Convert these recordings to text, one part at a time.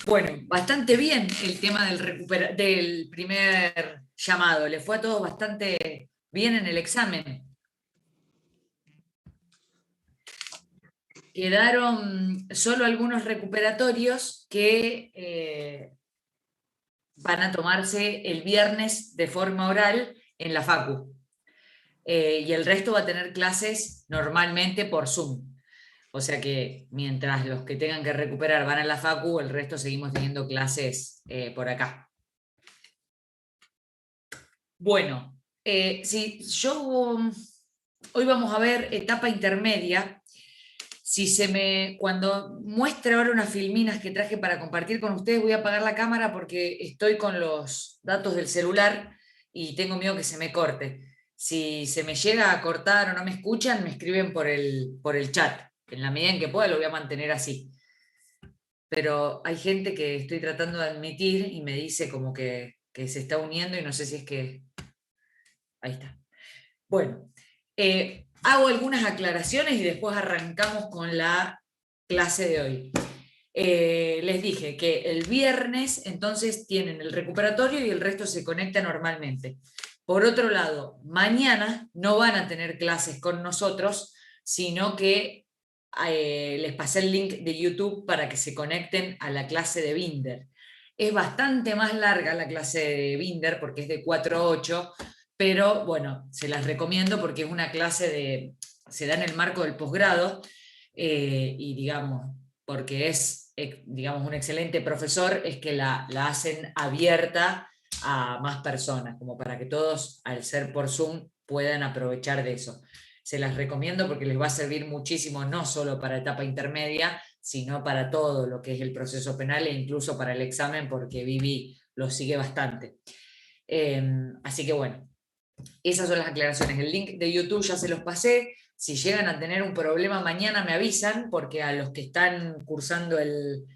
Bueno, bastante bien el tema del primer llamado. Le fue a todos bastante bien en el examen. Quedaron solo algunos recuperatorios que van a tomarse el viernes de forma oral en la Facu. Y el resto va a tener clases normalmente por Zoom. O sea que mientras los que tengan que recuperar van a la Facu, el resto seguimos teniendo clases por acá. Bueno, si yo hoy vamos a ver etapa intermedia. Cuando muestre ahora unas filminas que traje para compartir con ustedes, voy a apagar la cámara porque estoy con los datos del celular y tengo miedo que se me corte. Si se me llega a cortar o no me escuchan, me escriben por el chat. En la medida en que pueda lo voy a mantener así. Pero hay gente que estoy tratando de admitir y me dice como que se está uniendo y no sé si es que... Ahí está. Bueno, hago algunas aclaraciones y después arrancamos con la clase de hoy. Les dije que el viernes entonces tienen el recuperatorio y el resto se conecta normalmente. Por otro lado, mañana no van a tener clases con nosotros, sino que les pasé el link de YouTube para que se conecten a la clase de Binder. Es bastante más larga la clase de Binder porque es de 4 a 8, pero bueno, se las recomiendo porque es una clase se da en el marco del posgrado y digamos, porque es digamos, un excelente profesor, es que la hacen abierta a más personas, como para que todos, al ser por Zoom, puedan aprovechar de eso. Se las recomiendo porque les va a servir muchísimo, no solo para etapa intermedia, sino para todo lo que es el proceso penal e incluso para el examen, porque Vivi lo sigue bastante. Así que bueno, esas son las aclaraciones. El link de YouTube ya se los pasé. Si llegan a tener un problema mañana me avisan, porque a los que están cursando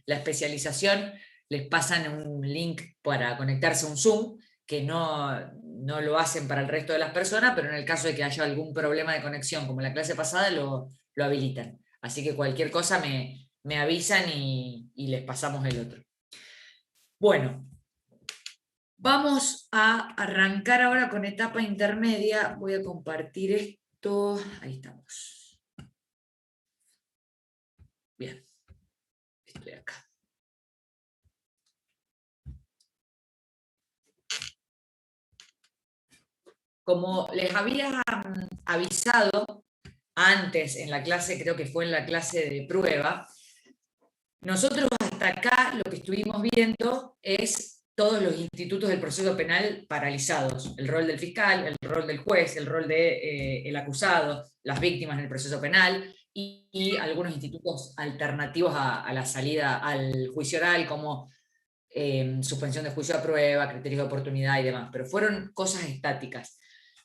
la especialización les pasan un link para conectarse a un Zoom, que no lo hacen para el resto de las personas, pero en el caso de que haya algún problema de conexión, como la clase pasada, lo habilitan. Así que cualquier cosa me avisan y les pasamos el otro. Bueno, vamos a arrancar ahora con etapa intermedia. Voy a compartir esto. Ahí estamos. Bien. Estoy acá. Como les había avisado antes en la clase, creo que fue en la clase de prueba, nosotros hasta acá lo que estuvimos viendo es todos los institutos del proceso penal paralizados. El rol del fiscal, el rol del juez, el rol del acusado, las víctimas en el proceso penal y algunos institutos alternativos a la salida al juicio oral, como suspensión de juicio a prueba, criterios de oportunidad y demás. Pero fueron cosas estáticas.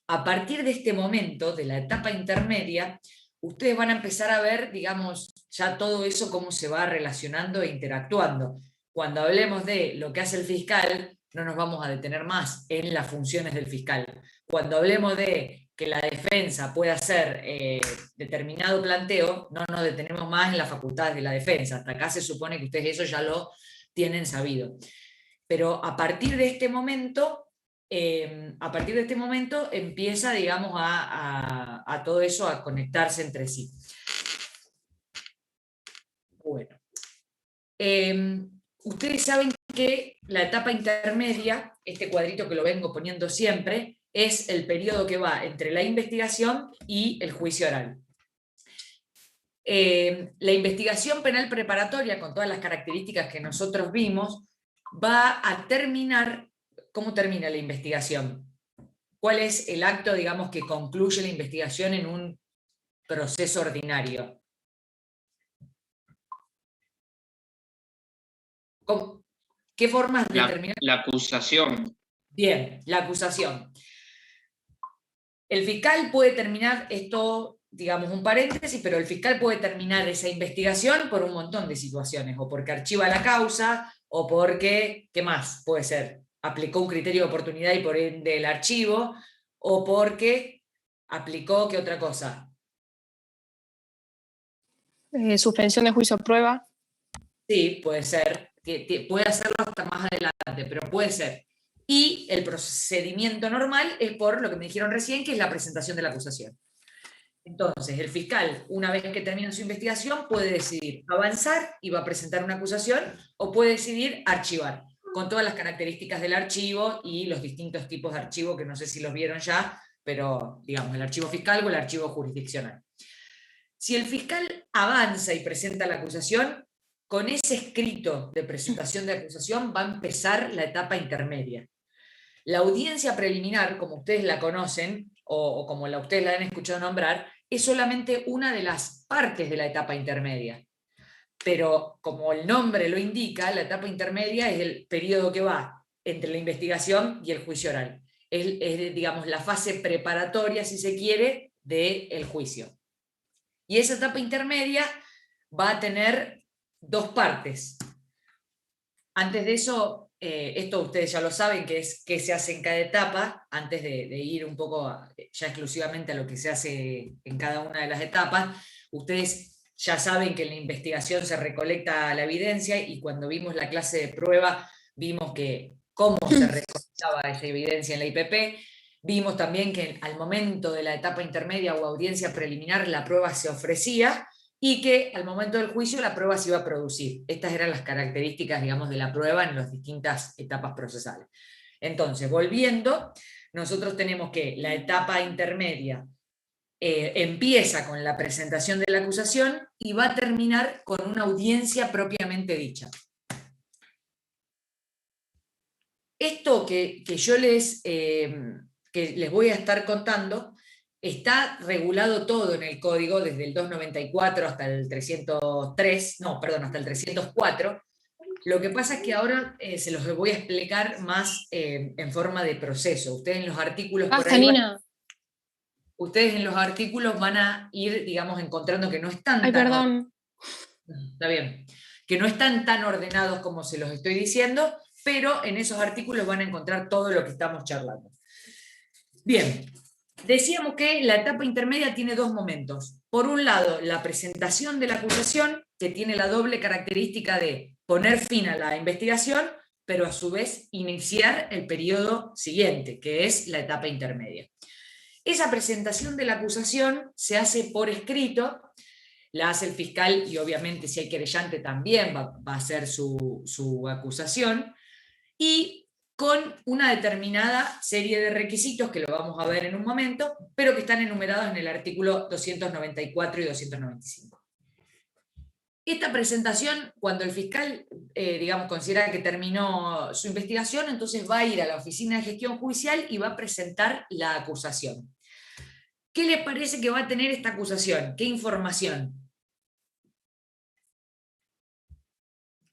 A partir de este momento, de la etapa intermedia, ustedes van a empezar a ver, digamos, ya todo eso cómo se va relacionando e interactuando. Cuando hablemos de lo que hace el fiscal, no nos vamos a detener más en las funciones del fiscal. Cuando hablemos de que la defensa puede hacer determinado planteo, no nos detenemos más en las facultades de la defensa. Hasta acá se supone que ustedes eso ya lo tienen sabido. Pero a partir de este momento empieza, digamos, a todo eso a conectarse entre sí. Bueno, ustedes saben que la etapa intermedia, este cuadrito que lo vengo poniendo siempre, es el periodo que va entre la investigación y el juicio oral. La investigación penal preparatoria, con todas las características que nosotros vimos, va a terminar. ¿Cómo termina la investigación? ¿Cuál es el acto, digamos, que concluye la investigación en un proceso ordinario? ¿Qué formas de terminar? La acusación. Bien, la acusación. El fiscal puede terminar esto, digamos, un paréntesis, pero el fiscal puede terminar esa investigación por un montón de situaciones, o porque archiva la causa, o porque, ¿qué más puede ser? Aplicó un criterio de oportunidad y por ende el archivo, o porque aplicó, ¿qué otra cosa? Suspensión de juicio a prueba. Sí, puede ser, puede hacerlo hasta más adelante, pero puede ser. Y el procedimiento normal es por lo que me dijeron recién, que es la presentación de la acusación. Entonces, el fiscal, una vez que termina su investigación, puede decidir avanzar y va a presentar una acusación, o puede decidir archivar, con todas las características del archivo y los distintos tipos de archivo, que no sé si los vieron ya, pero digamos, el archivo fiscal o el archivo jurisdiccional. Si el fiscal avanza y presenta la acusación, con ese escrito de presentación de acusación va a empezar la etapa intermedia. La audiencia preliminar, como ustedes la conocen, o como ustedes la han escuchado nombrar, es solamente una de las partes de la etapa intermedia. Pero como el nombre lo indica, la etapa intermedia es el periodo que va entre la investigación y el juicio oral. Es digamos, la fase preparatoria, si se quiere, del juicio. Y esa etapa intermedia va a tener dos partes. Antes de eso, esto ustedes ya lo saben, que es qué se hace en cada etapa, antes de ir un poco ya exclusivamente a lo que se hace en cada una de las etapas. Ustedes ya saben que en la investigación se recolecta la evidencia, y cuando vimos la clase de prueba, vimos que cómo se recolectaba esa evidencia en la IPP. Vimos también que al momento de la etapa intermedia o audiencia preliminar la prueba se ofrecía, y que al momento del juicio la prueba se iba a producir. Estas eran las características, digamos, de la prueba en las distintas etapas procesales. Entonces, volviendo, nosotros tenemos que la etapa intermedia empieza con la presentación de la acusación y va a terminar con una audiencia propiamente dicha. Esto que yo que les voy a estar contando está regulado todo en el código, desde el 294 hasta el 303, no, perdón, hasta el 304. Lo que pasa es que ahora se los voy a explicar más en forma de proceso. Ustedes en los artículos por ahí ustedes en los artículos van a ir, digamos, encontrando que no están Ay, perdón. Está bien. Que no están tan ordenados como se los estoy diciendo, pero en esos artículos van a encontrar todo lo que estamos charlando. Bien, decíamos que la etapa intermedia tiene dos momentos. Por un lado, la presentación de la acusación, que tiene la doble característica de poner fin a la investigación, pero a su vez iniciar el periodo siguiente, que es la etapa intermedia. Esa presentación de la acusación se hace por escrito, la hace el fiscal, y obviamente si hay querellante también va a hacer su acusación, y con una determinada serie de requisitos que lo vamos a ver en un momento, pero que están enumerados en el artículo 294 y 295. Esta presentación, cuando el fiscal, digamos, considera que terminó su investigación, entonces va a ir a la oficina de gestión judicial y va a presentar la acusación. ¿Qué le parece que va a tener esta acusación? ¿Qué información?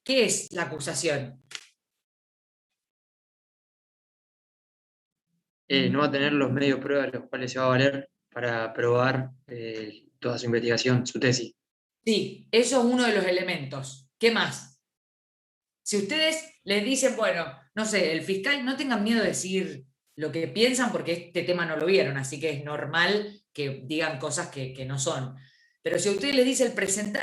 ¿Qué es la acusación? No va a tener los medios de prueba de los cuales se va a valer para probar toda su investigación, su tesis. Sí, eso es uno de los elementos. ¿Qué más? Si ustedes les dicen, bueno, no sé, el fiscal, no tengan miedo de decir lo que piensan, porque este tema no lo vieron, así que es normal que digan cosas que no son. Pero si a ustedes les dice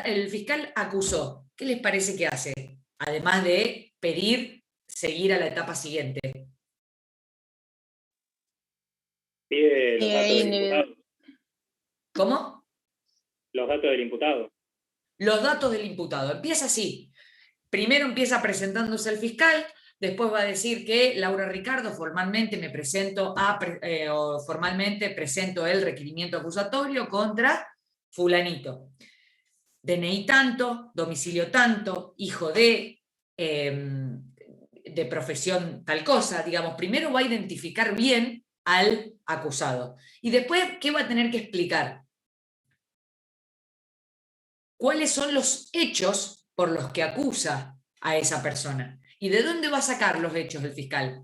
el fiscal acusó, ¿qué les parece que hace? Además de pedir seguir a la etapa siguiente. Pide los datos del imputado. ¿Cómo? Los datos del imputado. Los datos del imputado. Empieza así. Primero empieza presentándose el fiscal, después va a decir que Laura Ricardo formalmente formalmente presento el requerimiento acusatorio contra fulanito. DNI tanto, domicilio tanto, hijo de profesión tal cosa, digamos, primero va a identificar bien al acusado. Y después, ¿qué va a tener que explicar? ¿Cuáles son los hechos por los que acusa a esa persona? ¿Y de dónde va a sacar los hechos el fiscal?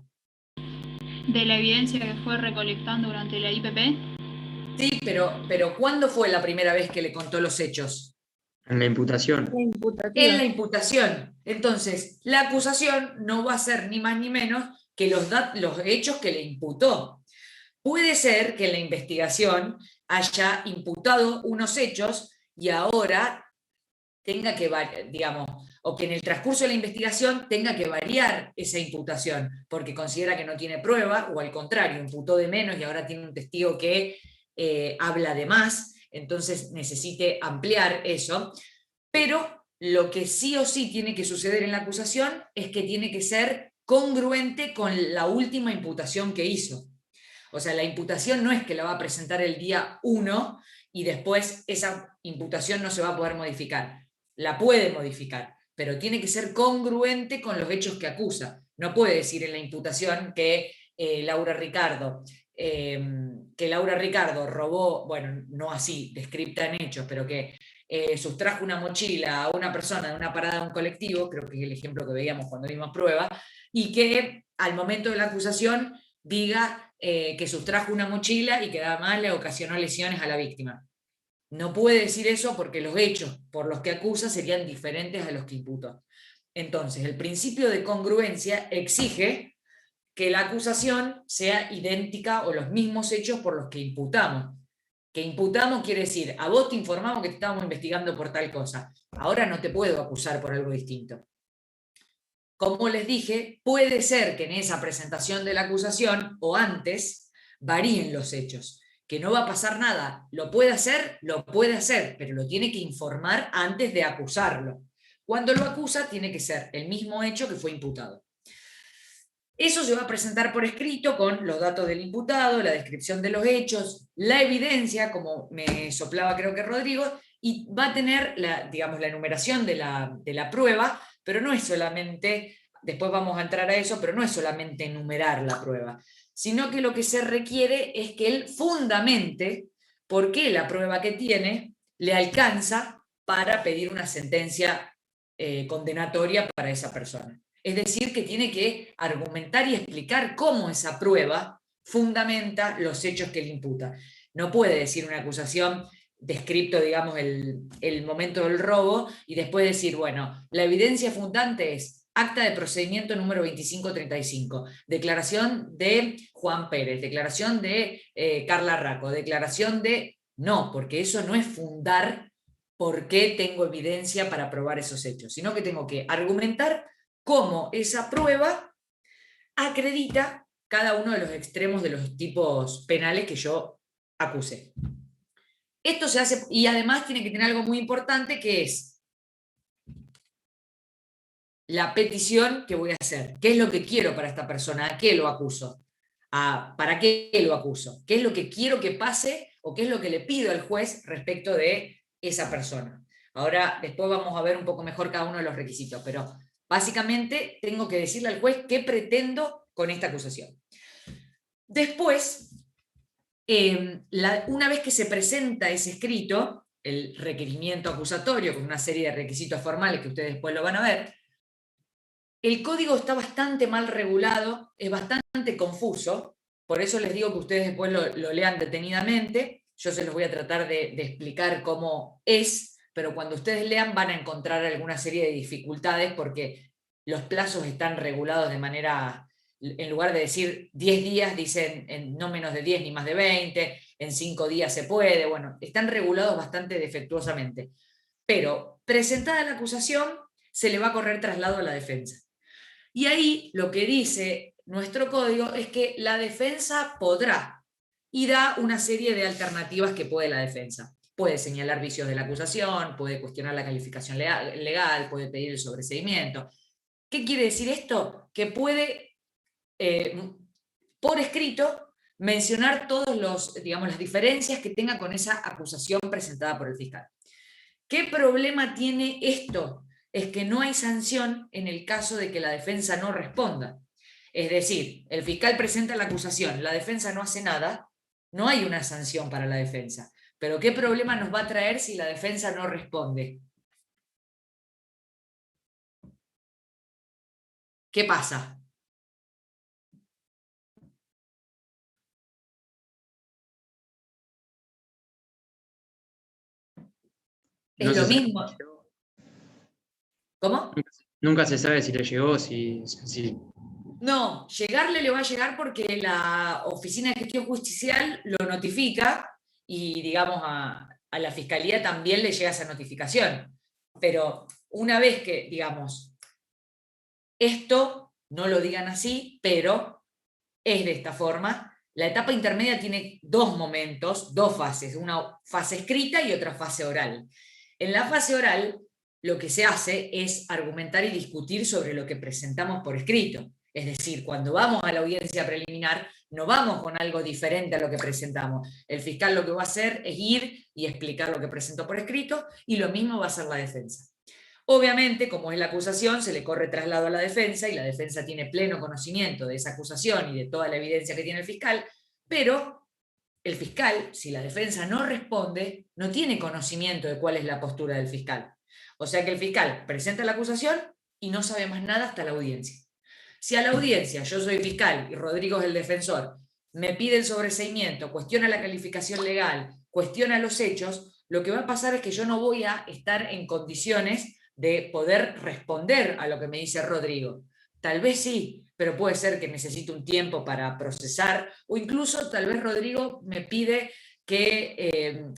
De la evidencia que fue recolectando durante la IPP. Sí, pero ¿cuándo fue la primera vez que le contó los hechos? En la imputación. En la imputación. Entonces, la acusación no va a ser ni más ni menos que los hechos que le imputó. Puede ser que en la investigación haya imputado unos hechos y ahora tenga que, digamos, o que en el transcurso de la investigación tenga que variar esa imputación, porque considera que no tiene prueba, o al contrario, imputó de menos y ahora tiene un testigo que habla de más, entonces necesite ampliar eso. Pero lo que sí o sí tiene que suceder en la acusación es que tiene que ser congruente con la última imputación que hizo. O sea, la imputación no es que la va a presentar el día 1 y después esa imputación no se va a poder modificar. La puede modificar, pero tiene que ser congruente con los hechos que acusa. No puede decir en la imputación que Laura Ricardo robó, bueno, no así, descripta en hechos, pero que sustrajo una mochila a una persona de una parada de un colectivo, creo que es el ejemplo que veíamos cuando vimos prueba, y que al momento de la acusación diga que sustrajo una mochila y que además le ocasionó lesiones a la víctima. No puede decir eso porque los hechos por los que acusa serían diferentes a los que imputó. Entonces, el principio de congruencia exige que la acusación sea idéntica o los mismos hechos por los que imputamos. Que imputamos quiere decir, a vos te informamos que te estábamos investigando por tal cosa. Ahora no te puedo acusar por algo distinto. Como les dije, puede ser que en esa presentación de la acusación o antes varíen los hechos. Que no va a pasar nada. Lo puede hacer, pero lo tiene que informar antes de acusarlo. Cuando lo acusa, tiene que ser el mismo hecho que fue imputado. Eso se va a presentar por escrito con los datos del imputado, la descripción de los hechos, la evidencia, como me soplaba creo que Rodrigo, y va a tener digamos, la enumeración de la prueba, pero no es solamente, después vamos a entrar a eso, pero no es solamente enumerar la prueba, sino que lo que se requiere es que él fundamente por qué la prueba que tiene le alcanza para pedir una sentencia condenatoria para esa persona. Es decir, que tiene que argumentar y explicar cómo esa prueba fundamenta los hechos que le imputa. No puede decir una acusación descripto, digamos, el momento del robo y después decir, bueno, la evidencia fundante es acta de procedimiento número 2535, declaración de Juan Pérez, declaración de Carla Raco, declaración de... No, porque eso no es fundar por qué tengo evidencia para probar esos hechos, sino que tengo que argumentar cómo esa prueba acredita cada uno de los extremos de los tipos penales que yo acuse. Esto se hace, y además tiene que tener algo muy importante, que es la petición que voy a hacer. ¿Qué es lo que quiero para esta persona? ¿A qué lo acuso? ¿Para qué lo acuso? ¿Qué es lo que quiero que pase o qué es lo que le pido al juez respecto de esa persona? Ahora, después vamos a ver un poco mejor cada uno de los requisitos, pero básicamente tengo que decirle al juez qué pretendo con esta acusación. Después, una vez que se presenta ese escrito, el requerimiento acusatorio con una serie de requisitos formales que ustedes después lo van a ver, el código está bastante mal regulado, es bastante confuso, por eso les digo que ustedes después lo lean detenidamente, yo se los voy a tratar de explicar cómo es, pero cuando ustedes lean van a encontrar alguna serie de dificultades porque los plazos están regulados de manera, en lugar de decir 10 días, dicen en no menos de 10 ni más de 20, en 5 días se puede, bueno, están regulados bastante defectuosamente. Pero presentada la acusación, se le va a correr traslado a la defensa. Y ahí lo que dice nuestro código es que la defensa podrá, y da una serie de alternativas que puede la defensa. Puede señalar vicios de la acusación, puede cuestionar la calificación legal, puede pedir el sobreseimiento. ¿Qué quiere decir esto? Que puede, por escrito, mencionar todos digamos, las diferencias que tenga con esa acusación presentada por el fiscal. ¿Qué problema tiene esto? Es que no hay sanción en el caso de que la defensa no responda. Es decir, el fiscal presenta la acusación, la defensa no hace nada, no hay una sanción para la defensa. Pero ¿qué problema nos va a traer si la defensa no responde? ¿Qué pasa? Es lo mismo. ¿Cómo? Nunca se sabe si le llegó, si... No, llegarle le va a llegar porque la Oficina de Gestión Judicial lo notifica y, digamos, a la Fiscalía también le llega esa notificación. Pero una vez que, digamos, esto no lo digan así, pero es de esta forma, la etapa intermedia tiene dos momentos, dos fases, una fase escrita y otra fase oral. En la fase oral, lo que se hace es argumentar y discutir sobre lo que presentamos por escrito. Es decir, cuando vamos a la audiencia preliminar, no vamos con algo diferente a lo que presentamos. El fiscal lo que va a hacer es ir y explicar lo que presentó por escrito, y lo mismo va a hacer la defensa. Obviamente, como es la acusación, se le corre traslado a la defensa, y la defensa tiene pleno conocimiento de esa acusación y de toda la evidencia que tiene el fiscal, pero el fiscal, si la defensa no responde, no tiene conocimiento de cuál es la postura del fiscal. O sea que el fiscal presenta la acusación y no sabe más nada hasta la audiencia. Si a la audiencia, yo soy fiscal y Rodrigo es el defensor, me pide el sobreseimiento, cuestiona la calificación legal, cuestiona los hechos, lo que va a pasar es que yo no voy a estar en condiciones de poder responder a lo que me dice Rodrigo. Tal vez sí, pero puede ser que necesite un tiempo para procesar, o incluso tal vez Rodrigo me pide que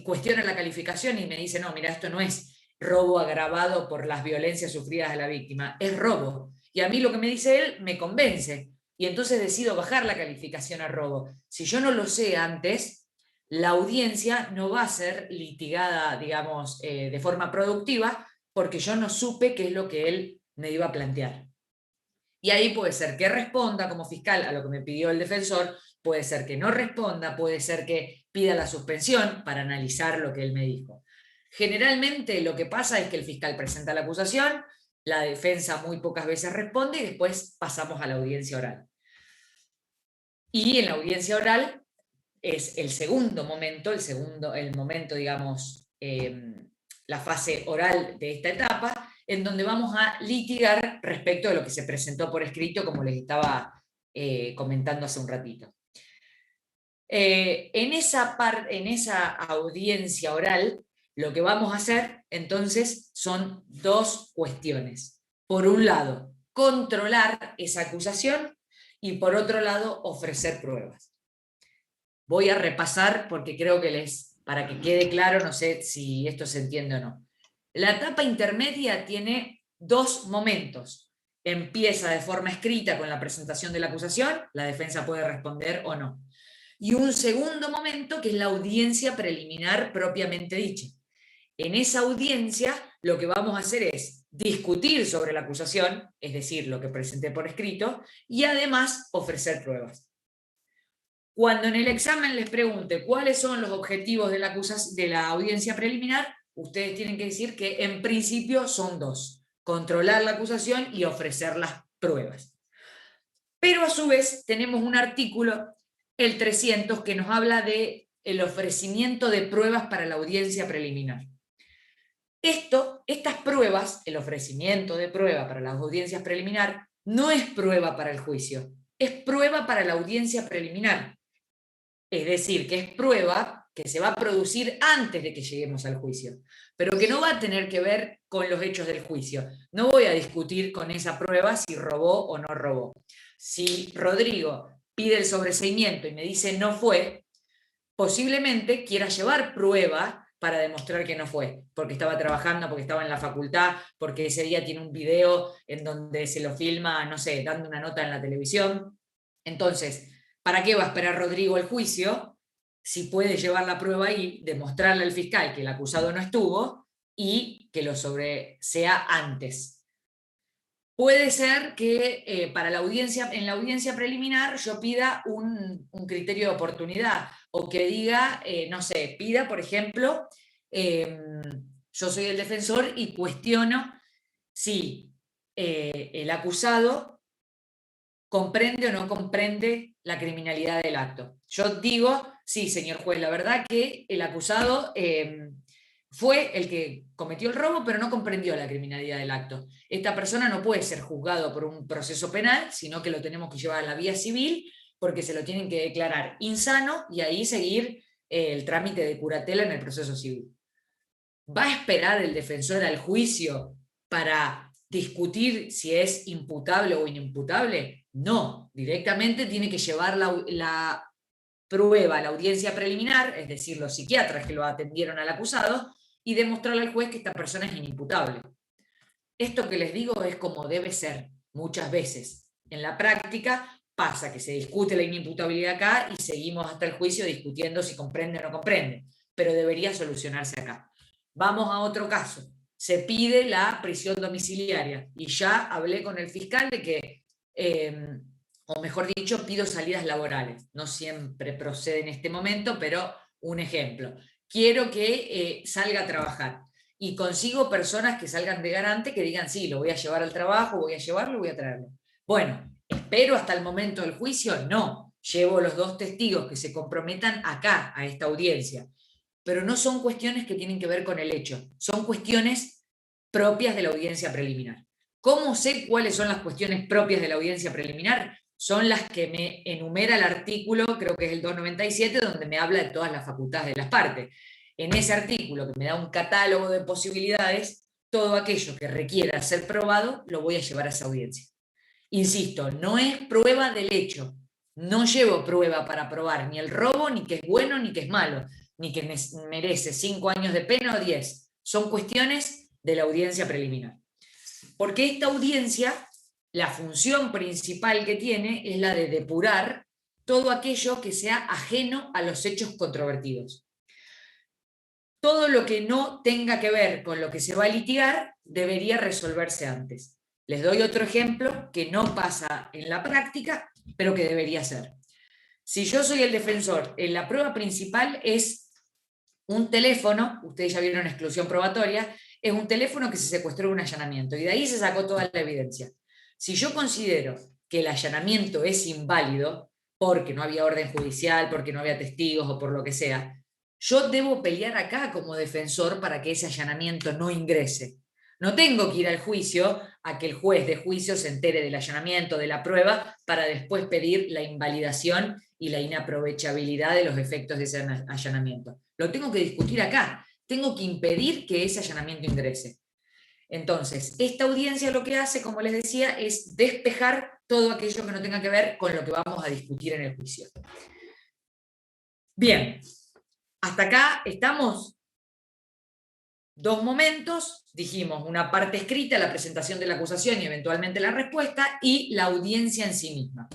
cuestione la calificación y me dice, no, mira, esto no es robo agravado por las violencias sufridas de la víctima, es robo. Y a mí lo que me dice él me convence, y entonces decido bajar la calificación a robo. Si yo no lo sé antes, la audiencia no va a ser litigada, digamos, de forma productiva, porque yo no supe qué es lo que él me iba a plantear. Y ahí puede ser que responda como fiscal a lo que me pidió el defensor, puede ser que no responda, puede ser que pida la suspensión para analizar lo que él me dijo. Generalmente lo que pasa es que el fiscal presenta la acusación, la defensa muy pocas veces responde y después pasamos a la audiencia oral. Y en la audiencia oral es el segundo momento, el momento, digamos, la fase oral de esta etapa, en donde vamos a litigar respecto de lo que se presentó por escrito, como les estaba comentando hace un ratito. En esa audiencia oral, lo que vamos a hacer entonces son dos cuestiones. Por un lado, controlar esa acusación, y por otro lado, ofrecer pruebas. Voy a repasar porque creo que para que quede claro, no sé si esto se entiende o no. La etapa intermedia tiene dos momentos. Empieza de forma escrita con la presentación de la acusación, la defensa puede responder o no. Y un segundo momento que es la audiencia preliminar propiamente dicha. En esa audiencia lo que vamos a hacer es discutir sobre la acusación, es decir, lo que presenté por escrito, y además ofrecer pruebas. Cuando en el examen les pregunte cuáles son los objetivos de la audiencia preliminar, ustedes tienen que decir que en principio son dos: controlar la acusación y ofrecer las pruebas. Pero a su vez tenemos un artículo, el 300, que nos habla del ofrecimiento de pruebas para la audiencia preliminar. Estas pruebas, el ofrecimiento de prueba para las audiencias preliminar, no es prueba para el juicio, es prueba para la audiencia preliminar. Es decir, que es prueba que se va a producir antes de que lleguemos al juicio, pero que no va a tener que ver con los hechos del juicio. No voy a discutir con esa prueba si robó o no robó. Si Rodrigo pide el sobreseimiento y me dice no fue, posiblemente quiera llevar prueba para demostrar que no fue, porque estaba trabajando, porque estaba en la facultad, porque ese día tiene un video en donde se lo filma, no sé, dando una nota en la televisión. Entonces, ¿para qué va a esperar Rodrigo el juicio si puede llevar la prueba ahí, demostrarle al fiscal que el acusado no estuvo y que lo sobresea antes? Puede ser que en la audiencia preliminar yo pida un criterio de oportunidad, o que diga, no sé, pida, por ejemplo, yo soy el defensor y cuestiono si el acusado comprende o no comprende la criminalidad del acto. Yo digo, sí, señor juez, la verdad que el acusado fue el que cometió el robo, pero no comprendió la criminalidad del acto. Esta persona no puede ser juzgado por un proceso penal, sino que lo tenemos que llevar a la vía civil, porque se lo tienen que declarar insano y ahí seguir el trámite de curatela en el proceso civil. ¿Va a esperar el defensor al juicio para discutir si es imputable o inimputable? No, directamente tiene que llevar la prueba a la audiencia preliminar, es decir, los psiquiatras que lo atendieron al acusado, y demostrarle al juez que esta persona es inimputable. Esto que les digo es como debe ser muchas veces. En la práctica pasa que se discute la inimputabilidad acá y seguimos hasta el juicio discutiendo si comprende o no comprende, pero debería solucionarse acá. Vamos a otro caso. Se pide la prisión domiciliaria y ya hablé con el fiscal de que, o mejor dicho, pido salidas laborales. No siempre procede en este momento, pero un ejemplo. Quiero que salga a trabajar y consigo personas que salgan de garante que digan, sí, lo voy a llevar al trabajo, voy a llevarlo, voy a traerlo. Bueno, ¿espero hasta el momento del juicio? No. Llevo los 2 testigos que se comprometan acá, a esta audiencia. Pero no son cuestiones que tienen que ver con el hecho, son cuestiones propias de la audiencia preliminar. ¿Cómo sé cuáles son las cuestiones propias de la audiencia preliminar? Son las que me enumera el artículo, creo que es el 297, donde me habla de todas las facultades de las partes. En ese artículo, que me da un catálogo de posibilidades, todo aquello que requiera ser probado, lo voy a llevar a esa audiencia. Insisto, no es prueba del hecho. No llevo prueba para probar ni el robo, ni que es bueno, ni que es malo, ni que merece 5 años de pena o 10. Son cuestiones de la audiencia preliminar. Porque esta audiencia, la función principal que tiene es la de depurar todo aquello que sea ajeno a los hechos controvertidos. Todo lo que no tenga que ver con lo que se va a litigar debería resolverse antes. Les doy otro ejemplo que no pasa en la práctica, pero que debería ser. Si yo soy el defensor, la prueba principal es un teléfono, ustedes ya vieron exclusión probatoria, es un teléfono que se secuestró en un allanamiento y de ahí se sacó toda la evidencia. Si yo considero que el allanamiento es inválido, porque no había orden judicial, porque no había testigos o por lo que sea, yo debo pelear acá como defensor para que ese allanamiento no ingrese. No tengo que ir al juicio a que el juez de juicio se entere del allanamiento, de la prueba, para después pedir la invalidación y la inaprovechabilidad de los efectos de ese allanamiento. Lo tengo que discutir acá. Tengo que impedir que ese allanamiento ingrese. Entonces, esta audiencia lo que hace, como les decía, es despejar todo aquello que no tenga que ver con lo que vamos a discutir en el juicio. Bien, hasta acá estamos. 2 momentos, dijimos, una parte escrita, la presentación de la acusación y eventualmente la respuesta, y la audiencia en sí misma.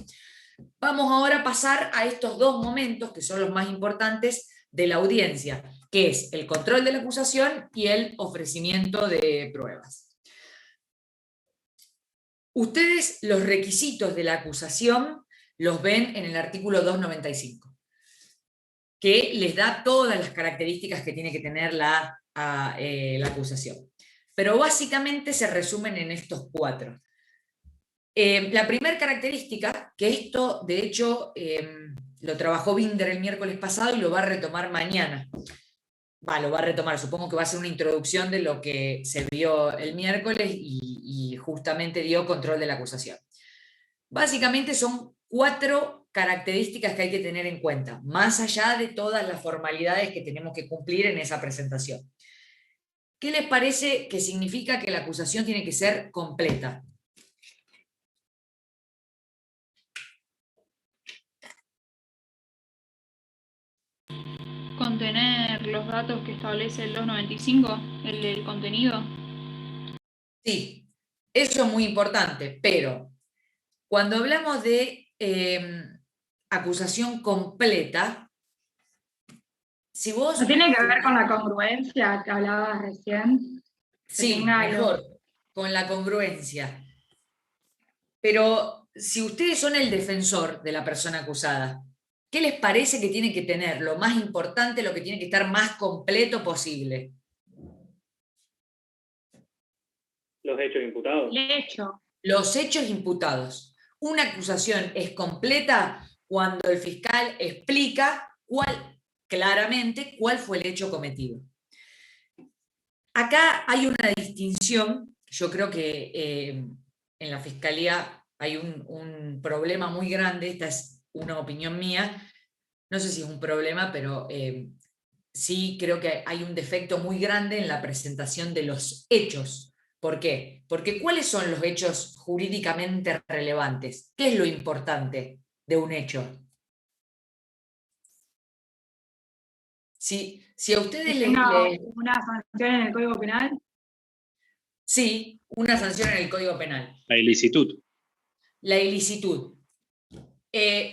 Vamos ahora a pasar a estos 2 momentos que son los más importantes de la audiencia, que es el control de la acusación y el ofrecimiento de pruebas. Ustedes los requisitos de la acusación los ven en el artículo 295, que les da todas las características que tiene que tener la acusación. Pero básicamente se resumen en estos 4. La primera característica, que esto de hecho lo trabajó Binder el miércoles pasado y lo va a retomar mañana. Lo va a retomar, supongo que va a ser una introducción de lo que se vio el miércoles y justamente dio control de la acusación. Básicamente son 4 características que hay que tener en cuenta, más allá de todas las formalidades que tenemos que cumplir en esa presentación. ¿Qué les parece que significa que la acusación tiene que ser completa? Contener los datos que establece el 295, el del contenido. Sí, eso es muy importante, pero cuando hablamos de acusación completa, si vos... ¿No tiene que ver con la congruencia que hablabas recién? Sí, mejor, con la congruencia. Pero si ustedes son el defensor de la persona acusada, ¿qué les parece que tiene que tener? Lo más importante, lo que tiene que estar más completo posible. Los hechos imputados. El hecho. Los hechos imputados. Una acusación es completa cuando el fiscal explica claramente cuál fue el hecho cometido. Acá hay una distinción, yo creo que en la Fiscalía hay un problema muy grande, esta es una opinión mía, no sé si es un problema, pero sí creo que hay un defecto muy grande en la presentación de los hechos. ¿Por qué? Porque ¿cuáles son los hechos jurídicamente relevantes? ¿Qué es lo importante de un hecho? Si a ustedes ¿Que les, tenga les- una sanción en el Código Penal? Sí, una sanción en el Código Penal. La ilicitud. La ilicitud.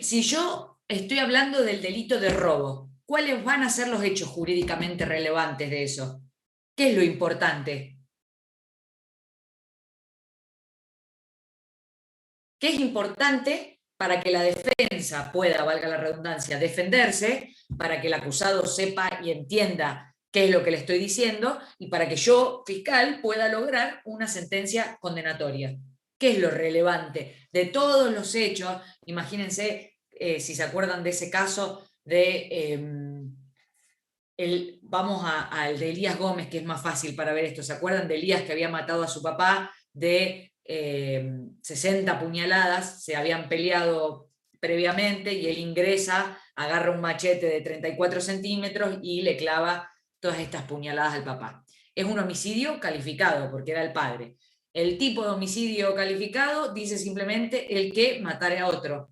Si yo estoy hablando del delito de robo, ¿cuáles van a ser los hechos jurídicamente relevantes de eso? ¿Qué es lo importante? ¿Qué es importante para que la defensa pueda, valga la redundancia, defenderse, para que el acusado sepa y entienda qué es lo que le estoy diciendo y para que yo, fiscal, pueda lograr una sentencia condenatoria? ¿Qué es lo relevante de todos los hechos? Imagínense, si se acuerdan de ese caso de... vamos al de Elías Gómez, que es más fácil para ver esto. ¿Se acuerdan de Elías que había matado a su papá de 60 puñaladas? Se habían peleado previamente y él ingresa, agarra un machete de 34 centímetros y le clava todas estas puñaladas al papá. Es un homicidio calificado porque era el padre. El tipo de homicidio calificado dice simplemente el que matare a otro.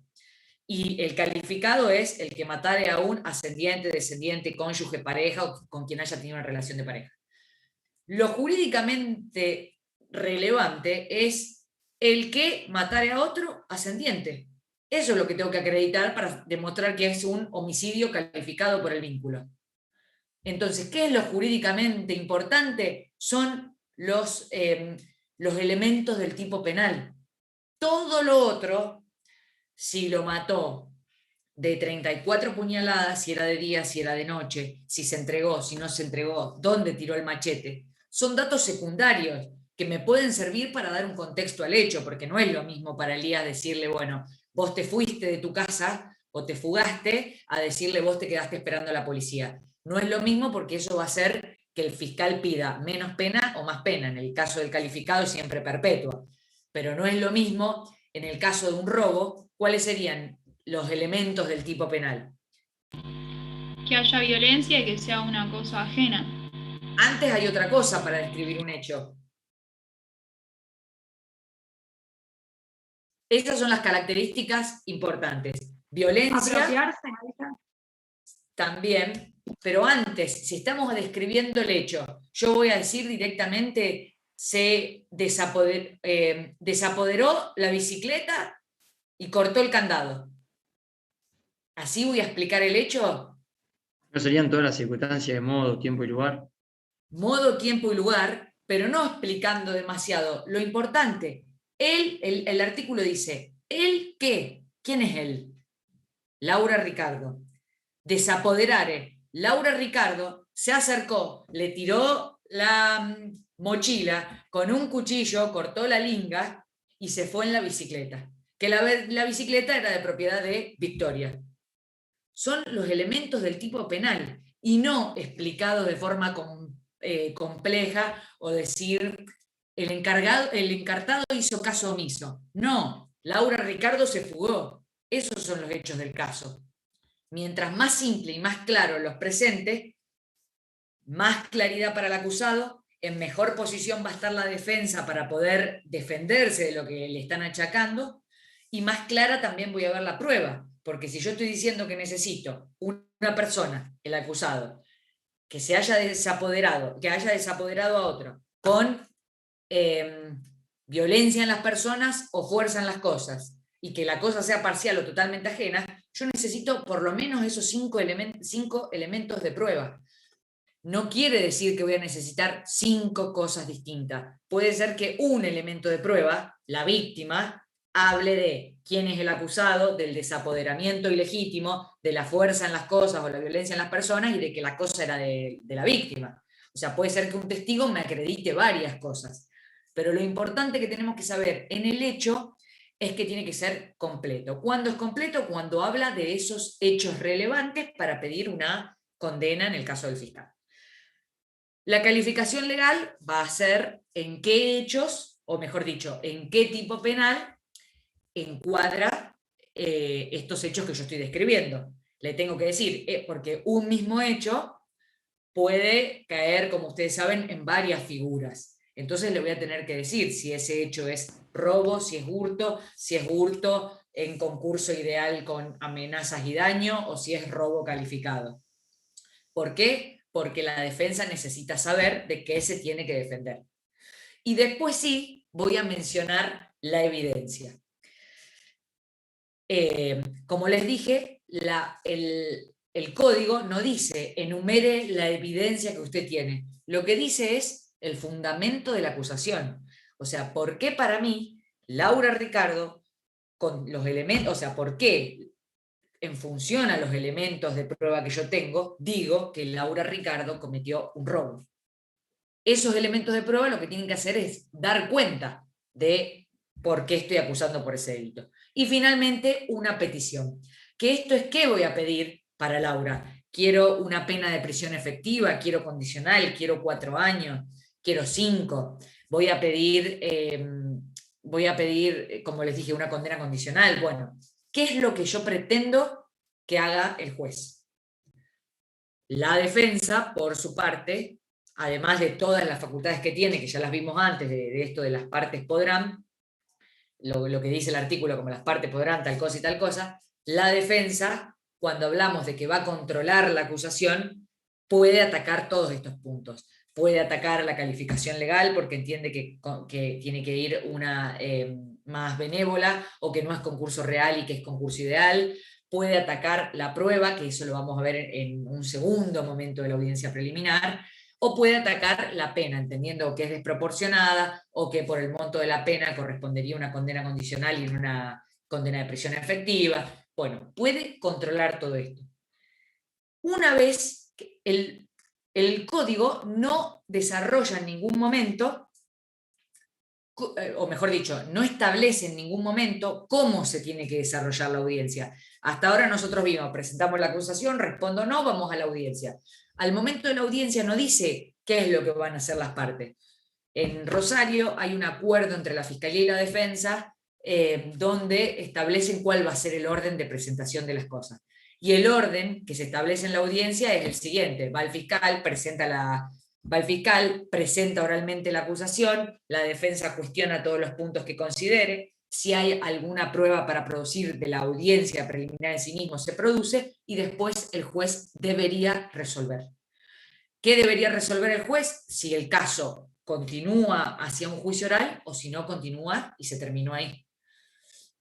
Y el calificado es el que matare a un ascendiente, descendiente, cónyuge, pareja o con quien haya tenido una relación de pareja. Lo jurídicamente relevante es el que matare a otro ascendiente. Eso es lo que tengo que acreditar para demostrar que es un homicidio calificado por el vínculo. Entonces, ¿qué es lo jurídicamente importante? Son los elementos del tipo penal. Todo lo otro, si lo mató de 34 puñaladas, si era de día, si era de noche, si se entregó, si no se entregó, dónde tiró el machete, son datos secundarios que me pueden servir para dar un contexto al hecho, porque no es lo mismo para Elías decirle, bueno, vos te fuiste de tu casa o te fugaste, a decirle vos te quedaste esperando a la policía. No es lo mismo porque eso va a hacer que el fiscal pida menos pena o más pena. En el caso del calificado siempre perpetua. Pero no es lo mismo en el caso de un robo. ¿Cuáles serían los elementos del tipo penal? Que haya violencia y que sea una cosa ajena. Antes hay otra cosa para describir un hecho. Esas son las características importantes. Violencia Apropiarse, Marisa. también, pero antes, si estamos describiendo el hecho, yo voy a decir directamente, se desapoderó la bicicleta y cortó el candado. ¿Así voy a explicar el hecho? ¿No serían todas las circunstancias de modo, tiempo y lugar? Modo, tiempo y lugar, pero no explicando demasiado. Lo importante, el artículo dice, ¿el qué? ¿Quién es él? Laura Ricardo. Desapoderare. Laura Ricardo se acercó, le tiró la mochila con un cuchillo, cortó la linga y se fue en la bicicleta. Que la bicicleta era de propiedad de Victoria. Son los elementos del tipo penal y no explicados de forma compleja o decir el encartado hizo caso omiso. No, Laura Ricardo se fugó. Esos son los hechos del caso. Mientras más simple y más claro los presente, más claridad para el acusado, en mejor posición va a estar la defensa para poder defenderse de lo que le están achacando, y más clara también voy a ver la prueba, porque si yo estoy diciendo que necesito una persona, el acusado, que se haya desapoderado, que haya desapoderado a otro, con violencia en las personas o fuerza en las cosas, y que la cosa sea parcial o totalmente ajena, yo necesito por lo menos esos 5 elementos de prueba. No quiere decir que voy a necesitar 5 cosas distintas. Puede ser que un elemento de prueba, la víctima, hable de quién es el acusado, del desapoderamiento ilegítimo, de la fuerza en las cosas o la violencia en las personas y de que la cosa era de la víctima. O sea, puede ser que un testigo me acredite varias cosas. Pero lo importante que tenemos que saber en el hecho es que tiene que ser completo. ¿Cuándo es completo? Cuando habla de esos hechos relevantes para pedir una condena en el caso del fiscal. La calificación legal va a ser en qué hechos, o mejor dicho, en qué tipo penal encuadra estos hechos que yo estoy describiendo. Le tengo que decir, porque un mismo hecho puede caer, como ustedes saben, en varias figuras. Entonces le voy a tener que decir si ese hecho es robo, si es hurto en concurso ideal con amenazas y daño, o si es robo calificado. ¿Por qué? Porque la defensa necesita saber de qué se tiene que defender. Y después sí voy a mencionar la evidencia. Como les dije, el código no dice enumere la evidencia que usted tiene. Lo que dice es el fundamento de la acusación. O sea, ¿por qué para mí, Laura Ricardo, con los elementos, o sea, por qué en función a los elementos de prueba que yo tengo, digo que Laura Ricardo cometió un robo? Esos elementos de prueba lo que tienen que hacer es dar cuenta de por qué estoy acusando por ese delito. Y finalmente, una petición. ¿Que esto es qué voy a pedir para Laura? Quiero una pena de prisión efectiva, quiero condicional, quiero 4 años, quiero 5. Voy a pedir, como les dije, una condena condicional. Bueno, ¿qué es lo que yo pretendo que haga el juez? La defensa, por su parte, además de todas las facultades que tiene, que ya las vimos antes, de esto de las partes podrán, lo que dice el artículo como las partes podrán, tal cosa y tal cosa, la defensa, cuando hablamos de que va a controlar la acusación, puede atacar todos estos puntos. Puede atacar la calificación legal porque entiende que tiene que ir una más benévola o que no es concurso real y que es concurso ideal. Puede atacar la prueba, que eso lo vamos a ver en un segundo momento de la audiencia preliminar, o puede atacar la pena, entendiendo que es desproporcionada o que por el monto de la pena correspondería una condena condicional y una condena de prisión efectiva. Bueno, puede controlar todo esto. Una vez que el código no desarrolla en ningún momento, o mejor dicho, no establece en ningún momento cómo se tiene que desarrollar la audiencia. Hasta ahora nosotros vimos, presentamos la acusación, respondo no, vamos a la audiencia. Al momento de la audiencia no dice qué es lo que van a hacer las partes. En Rosario hay un acuerdo entre la Fiscalía y la Defensa donde establecen cuál va a ser el orden de presentación de las cosas. Y el orden que se establece en la audiencia es el siguiente: va el fiscal, presenta oralmente la acusación, la defensa cuestiona todos los puntos que considere, si hay alguna prueba para producir de la audiencia preliminar en sí mismo se produce, y después el juez debería resolver. ¿Qué debería resolver el juez? Si el caso continúa hacia un juicio oral o si no continúa y se terminó ahí.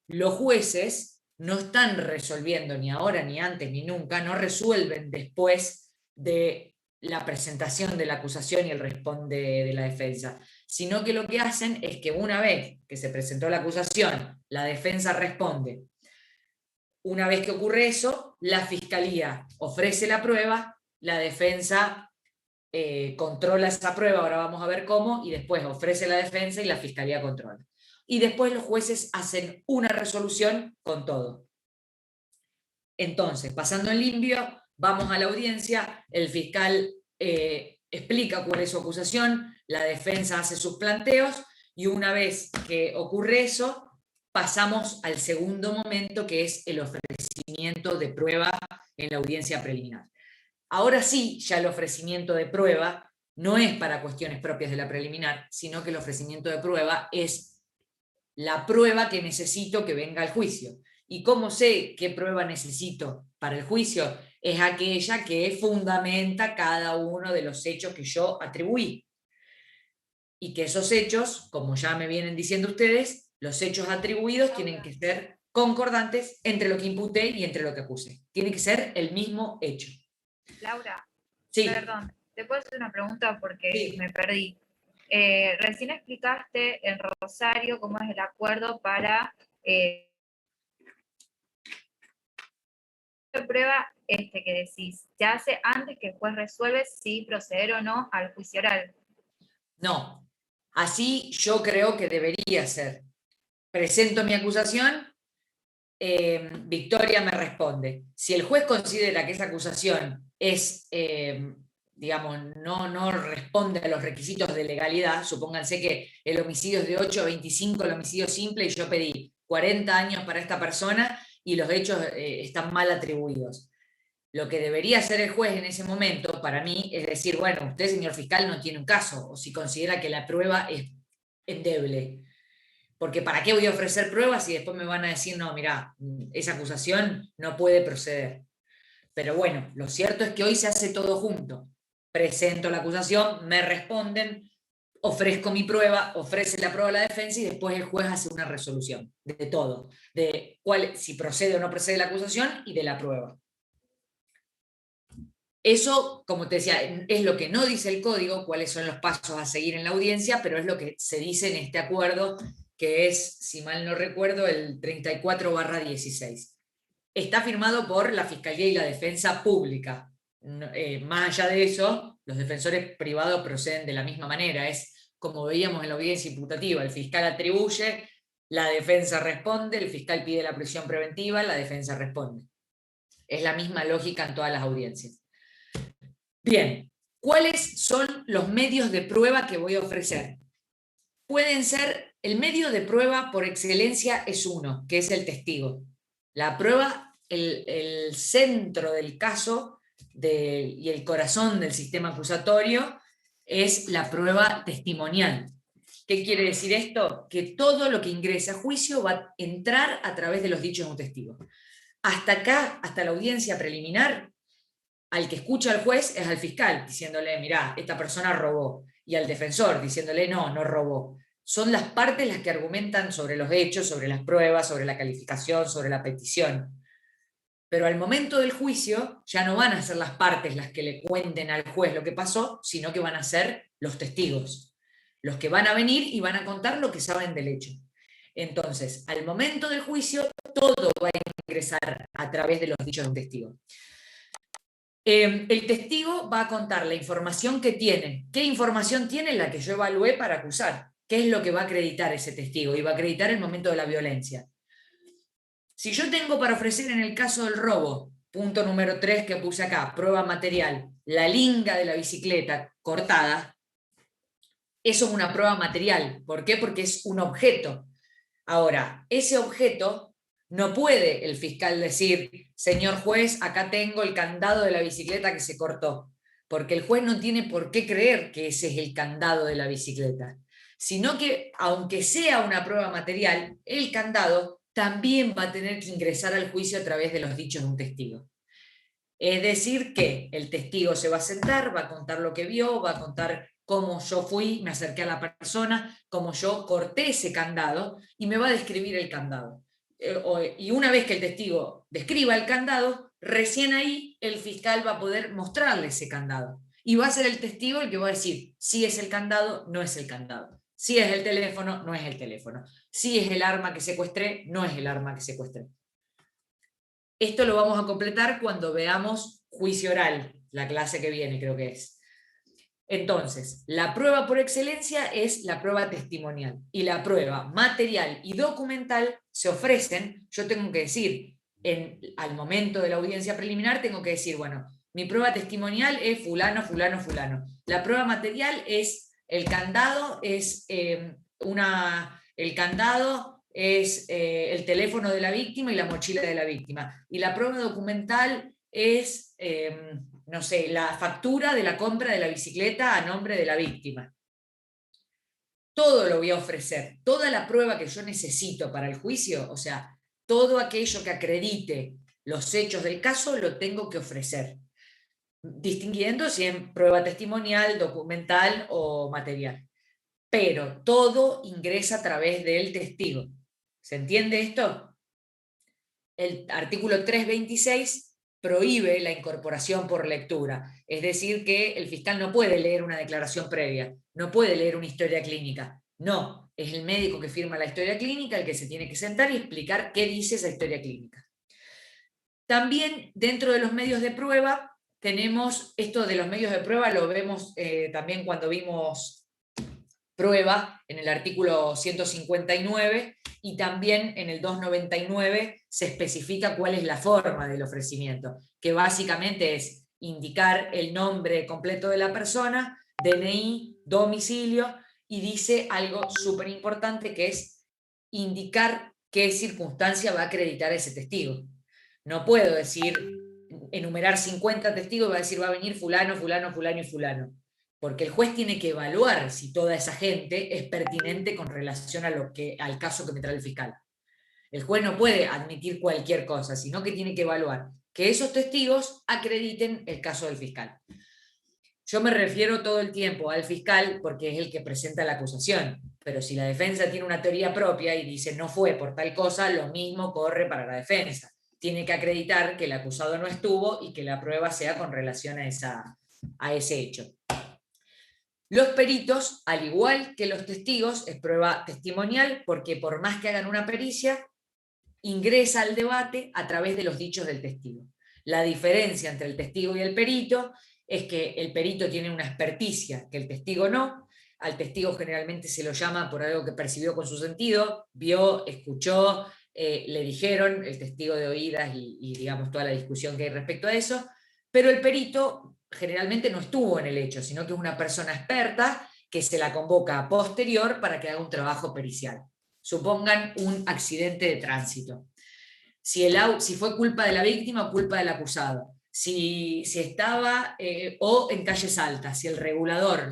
Los jueces no están resolviendo ni ahora, ni antes, ni nunca, no resuelven después de la presentación de la acusación y el responde de la defensa, sino que lo que hacen es que una vez que se presentó la acusación, la defensa responde. Una vez que ocurre eso, la fiscalía ofrece la prueba, la defensa controla esa prueba, ahora vamos a ver cómo, y después ofrece la defensa y la fiscalía controla. Y después los jueces hacen una resolución con todo. Entonces, pasando en limpio, vamos a la audiencia, el fiscal explica cuál es su acusación, la defensa hace sus planteos, y una vez que ocurre eso, pasamos al segundo momento, que es el ofrecimiento de prueba en la audiencia preliminar. Ahora sí, ya el ofrecimiento de prueba no es para cuestiones propias de la preliminar, sino que el ofrecimiento de prueba es la prueba que necesito que venga al juicio. ¿Y cómo sé qué prueba necesito para el juicio? Es aquella que fundamenta cada uno de los hechos que yo atribuí. Y que esos hechos, como ya me vienen diciendo ustedes, los hechos atribuidos tienen que ser concordantes entre lo que imputé y entre lo que acusé. Tiene que ser el mismo hecho. Laura, sí. Perdón, ¿te puedo hacer una pregunta porque Sí. me perdí? Recién explicaste en Rosario cómo es el acuerdo para la prueba que decís. Se hace antes que el juez resuelve si proceder o no al juicio oral. No, así yo creo que debería ser. Presento mi acusación, Victoria me responde. Si el juez considera que esa acusación es, digamos, no responde a los requisitos de legalidad, supónganse que el homicidio es de 8 a 25, el homicidio simple, y yo pedí 40 años para esta persona y los hechos están mal atribuidos. Lo que debería hacer el juez en ese momento, para mí, es decir, bueno, usted, señor fiscal, no tiene un caso, o si considera que la prueba es endeble. Porque ¿para qué voy a ofrecer pruebas si después me van a decir, no, mirá, esa acusación no puede proceder? Pero bueno, lo cierto es que hoy se hace todo junto. Presento la acusación, me responden, ofrezco mi prueba, ofrece la prueba a la defensa y después el juez hace una resolución de todo, de si procede o no procede la acusación y de la prueba. Eso, como te decía, es lo que no dice el código, cuáles son los pasos a seguir en la audiencia, pero es lo que se dice en este acuerdo, que es, si mal no recuerdo, el 34/16. Está firmado por la Fiscalía y la Defensa Pública. Más allá de eso, los defensores privados proceden de la misma manera. Es como veíamos en la audiencia imputativa, el fiscal atribuye, la defensa responde, el fiscal pide la prisión preventiva, la defensa responde. Es la misma lógica en todas las audiencias. Bien, ¿cuáles son los medios de prueba que voy a ofrecer? Pueden ser, el medio de prueba por excelencia es uno, que es el testigo. La prueba, el centro del caso y el corazón del sistema acusatorio es la prueba testimonial. ¿Qué quiere decir esto? Que todo lo que ingresa a juicio va a entrar a través de los dichos de un testigo. Hasta acá, hasta la audiencia preliminar, al que escucha al juez es al fiscal, diciéndole, mirá, esta persona robó, y al defensor, diciéndole, no robó. Son las partes las que argumentan sobre los hechos, sobre las pruebas, sobre la calificación, sobre la petición. Pero al momento del juicio ya no van a ser las partes las que le cuenten al juez lo que pasó, sino que van a ser los testigos, los que van a venir y van a contar lo que saben del hecho. Entonces, al momento del juicio, todo va a ingresar a través de los dichos de un testigo. El testigo va a contar la información que tiene. ¿Qué información tiene? La que yo evalué para acusar. ¿Qué es lo que va a acreditar ese testigo? Y va a acreditar el momento de la violencia. Si yo tengo para ofrecer en el caso del robo, punto número 3 que puse acá, prueba material, la linga de la bicicleta cortada, eso es una prueba material. ¿Por qué? Porque es un objeto. Ahora, ese objeto no puede el fiscal decir, señor juez, acá tengo el candado de la bicicleta que se cortó, porque el juez no tiene por qué creer que ese es el candado de la bicicleta, sino que, aunque sea una prueba material, el candado también va a tener que ingresar al juicio a través de los dichos de un testigo. Es decir, que el testigo se va a sentar, va a contar lo que vio, va a contar cómo yo fui, me acerqué a la persona, cómo yo corté ese candado, y me va a describir el candado. Y una vez que el testigo describa el candado, recién ahí el fiscal va a poder mostrarle ese candado. Y va a ser el testigo el que va a decir si es el candado, no es el candado. Si es el teléfono, no es el teléfono. Si es el arma que secuestré, no es el arma que secuestré. Esto lo vamos a completar cuando veamos juicio oral, la clase que viene creo que es. Entonces, la prueba por excelencia es la prueba testimonial. Y la prueba material y documental se ofrecen, yo tengo que decir, al momento de la audiencia preliminar tengo que decir, bueno, mi prueba testimonial es fulano, fulano, fulano. La prueba material es el candado, es el teléfono de la víctima y la mochila de la víctima. Y la prueba documental es, no sé, la factura de la compra de la bicicleta a nombre de la víctima. Todo lo voy a ofrecer, toda la prueba que yo necesito para el juicio, o sea, todo aquello que acredite los hechos del caso lo tengo que ofrecer, distinguiendo si es prueba testimonial, documental o material. Pero todo ingresa a través del testigo. ¿Se entiende esto? El artículo 326 prohíbe la incorporación por lectura, es decir, que el fiscal no puede leer una declaración previa, no puede leer una historia clínica, no, es el médico que firma la historia clínica el que se tiene que sentar y explicar qué dice esa historia clínica. También dentro de los medios de prueba tenemos esto de los medios de prueba, lo vemos también cuando vimos prueba en el artículo 159 y también en el 299 se especifica cuál es la forma del ofrecimiento, que básicamente es indicar el nombre completo de la persona, DNI, domicilio, y dice algo súper importante que es indicar qué circunstancia va a acreditar ese testigo. No puedo decir, enumerar 50 testigos y va a decir va a venir fulano, fulano, fulano y fulano. Porque el juez tiene que evaluar si toda esa gente es pertinente con relación al caso que me trae el fiscal. El juez no puede admitir cualquier cosa, sino que tiene que evaluar que esos testigos acrediten el caso del fiscal. Yo me refiero todo el tiempo al fiscal porque es el que presenta la acusación, pero si la defensa tiene una teoría propia y dice no fue por tal cosa, lo mismo corre para la defensa. Tiene que acreditar que el acusado no estuvo y que la prueba sea con relación a ese hecho. Los peritos, al igual que los testigos, es prueba testimonial porque por más que hagan una pericia, ingresa al debate a través de los dichos del testigo. La diferencia entre el testigo y el perito es que el perito tiene una experticia que el testigo no. Al testigo generalmente se lo llama por algo que percibió con su sentido, vio, escuchó, le dijeron, el testigo de oídas y digamos toda la discusión que hay respecto a eso, pero el perito generalmente no estuvo en el hecho, sino que es una persona experta que se la convoca a posterior para que haga un trabajo pericial. Supongan un accidente de tránsito. Si fue culpa de la víctima o culpa del acusado. Si estaba o en calles altas, si el regulador,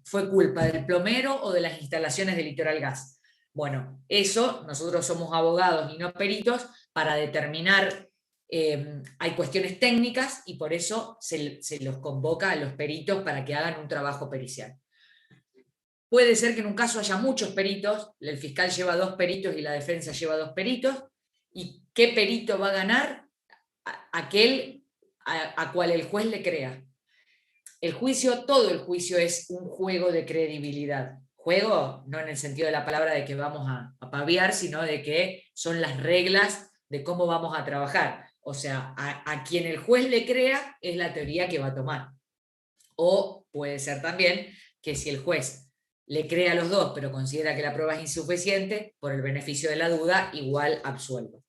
fue culpa del plomero o de las instalaciones de Litoral Gas. Bueno, eso nosotros somos abogados y no peritos para determinar, hay cuestiones técnicas y por eso se los convoca a los peritos para que hagan un trabajo pericial. Puede ser que en un caso haya muchos peritos, el fiscal lleva 2 peritos y la defensa lleva 2 peritos, ¿y qué perito va a ganar? Aquel a cual el juez le crea. Todo el juicio es un juego de credibilidad. Juego, no en el sentido de la palabra de que vamos a paviar, sino de que son las reglas de cómo vamos a trabajar. O sea, a quien el juez le crea es la teoría que va a tomar. O puede ser también que si el juez le cree a los 2, pero considera que la prueba es insuficiente, por el beneficio de la duda, igual absuelve.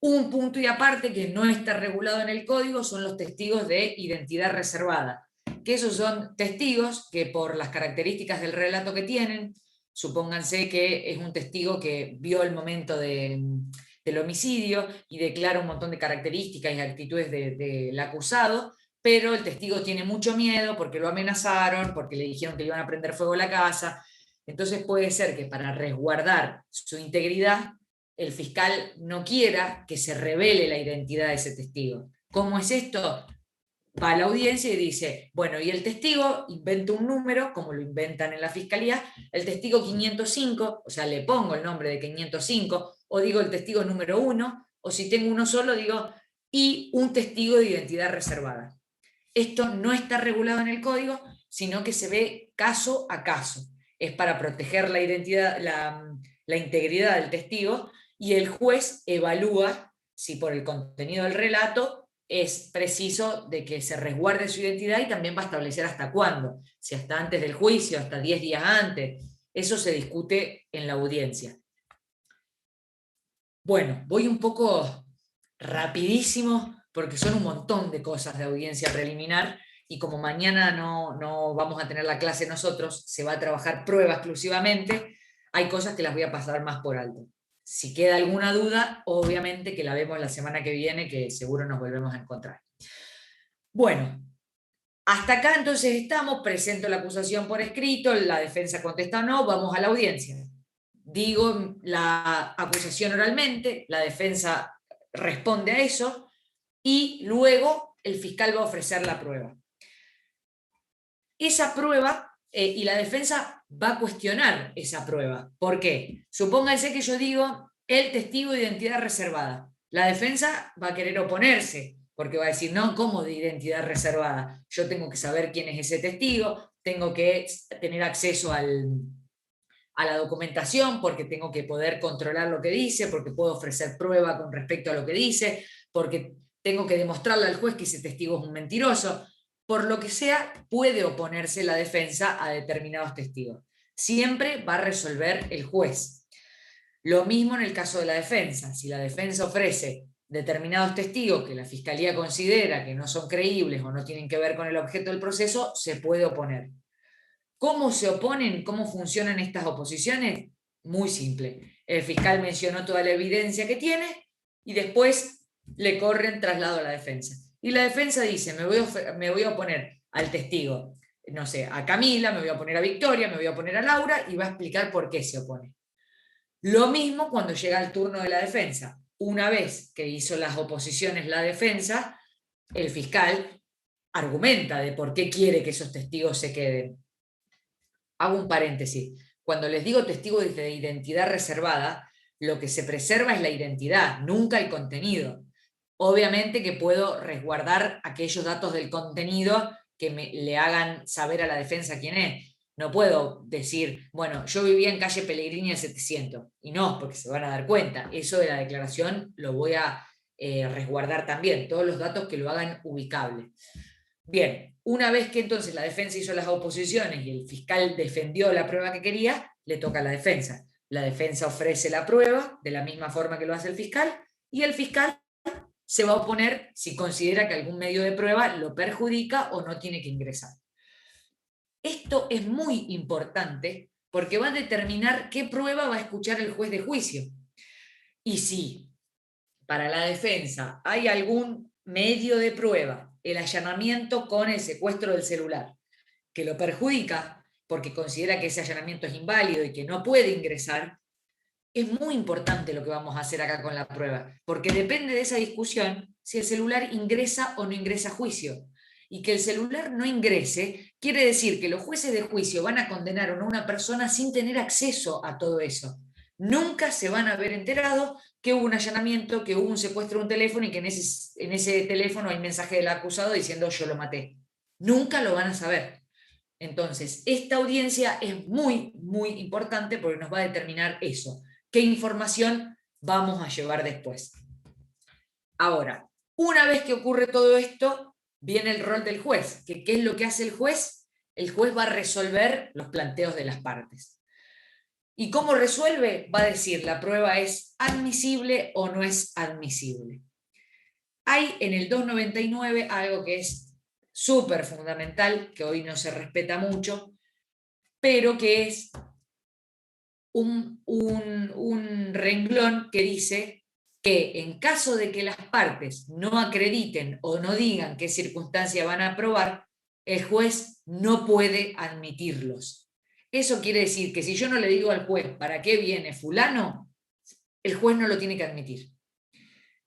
Un punto y aparte que no está regulado en el código son los testigos de identidad reservada, que esos son testigos que por las características del relato que tienen, supónganse que es un testigo que vio el momento del homicidio y declara un montón de características y actitudes del acusado, pero el testigo tiene mucho miedo porque lo amenazaron, porque le dijeron que iban a prender fuego a la casa. Entonces puede ser que para resguardar su integridad, el fiscal no quiera que se revele la identidad de ese testigo. ¿Cómo es esto? Va a la audiencia y dice, bueno, y el testigo inventa un número, como lo inventan en la fiscalía, el testigo 505, o sea, le pongo el nombre de 505, o digo el testigo número 1, o si tengo uno solo, digo, y un testigo de identidad reservada. Esto no está regulado en el código, sino que se ve caso a caso. Es para proteger la identidad, la integridad del testigo, y el juez evalúa si por el contenido del relato es preciso de que se resguarde su identidad y también va a establecer hasta cuándo, si hasta antes del juicio, hasta 10 días antes. Eso se discute en la audiencia. Bueno, voy un poco rapidísimo porque son un montón de cosas de audiencia preliminar y como mañana no vamos a tener la clase nosotros, se va a trabajar prueba exclusivamente, hay cosas que las voy a pasar más por alto. Si queda alguna duda, obviamente que la vemos la semana que viene, que seguro nos volvemos a encontrar. Bueno, hasta acá entonces estamos, presento la acusación por escrito, la defensa contesta no, vamos a la audiencia. Digo la acusación oralmente, la defensa responde a eso y luego el fiscal va a ofrecer la prueba. Esa prueba, y la defensa va a cuestionar esa prueba. ¿Por qué? Supónganse que yo digo el testigo de identidad reservada. La defensa va a querer oponerse, porque va a decir, no, ¿cómo de identidad reservada? Yo tengo que saber quién es ese testigo, tengo que tener acceso a la documentación, porque tengo que poder controlar lo que dice, porque puedo ofrecer prueba con respecto a lo que dice, porque tengo que demostrarle al juez que ese testigo es un mentiroso. Por lo que sea, puede oponerse la defensa a determinados testigos. Siempre va a resolver el juez. Lo mismo en el caso de la defensa. Si la defensa ofrece determinados testigos que la fiscalía considera que no son creíbles o no tienen que ver con el objeto del proceso, se puede oponer. ¿Cómo se oponen? ¿Cómo funcionan estas oposiciones? Muy simple. El fiscal mencionó toda la evidencia que tiene y después le corren traslado a la defensa. Y la defensa dice, me voy a oponer al testigo, no sé, a Camila, me voy a oponer a Victoria, me voy a oponer a Laura y va a explicar por qué se opone. Lo mismo cuando llega el turno de la defensa. una vez que hizo las oposiciones la defensa, el fiscal argumenta de por qué quiere que esos testigos se queden. Hago un paréntesis. Cuando les digo testigos de identidad reservada, lo que se preserva es la identidad, nunca el contenido. Obviamente que puedo resguardar aquellos datos del contenido que le hagan saber a la defensa quién es. No puedo decir, bueno, yo vivía en calle Pellegrini al 700, y no, porque se van a dar cuenta. Eso de la declaración lo voy a resguardar también, todos los datos que lo hagan ubicable. Bien, una vez que entonces la defensa hizo las oposiciones y el fiscal defendió la prueba que quería, le toca a la defensa. La defensa ofrece la prueba de la misma forma que lo hace el fiscal, y el fiscal se va a oponer si considera que algún medio de prueba lo perjudica o no tiene que ingresar. Esto es muy importante porque va a determinar qué prueba va a escuchar el juez de juicio. Y si para la defensa hay algún medio de prueba, el allanamiento con el secuestro del celular, que lo perjudica porque considera que ese allanamiento es inválido y que no puede ingresar, es muy importante lo que vamos a hacer acá con la prueba, porque depende de esa discusión si el celular ingresa o no ingresa a juicio. Y que el celular no ingrese quiere decir que los jueces de juicio van a condenar a una persona sin tener acceso a todo eso. Nunca se van a haber enterado que hubo un allanamiento, que hubo un secuestro de un teléfono y que en ese teléfono hay mensaje del acusado diciendo yo lo maté. Nunca lo van a saber. Entonces, esta audiencia es muy, muy importante porque nos va a determinar eso. ¿Qué información vamos a llevar después? Ahora, una vez que ocurre todo esto, viene el rol del juez. ¿Qué es lo que hace el juez? El juez va a resolver los planteos de las partes. ¿Y cómo resuelve? Va a decir, la prueba es admisible o no es admisible. Hay en el 299 algo que es súper fundamental, que hoy no se respeta mucho, pero que es un renglón que dice que en caso de que las partes no acrediten o no digan qué circunstancia van a probar, el juez no puede admitirlos. Eso quiere decir que si yo no le digo al juez para qué viene fulano, el juez no lo tiene que admitir.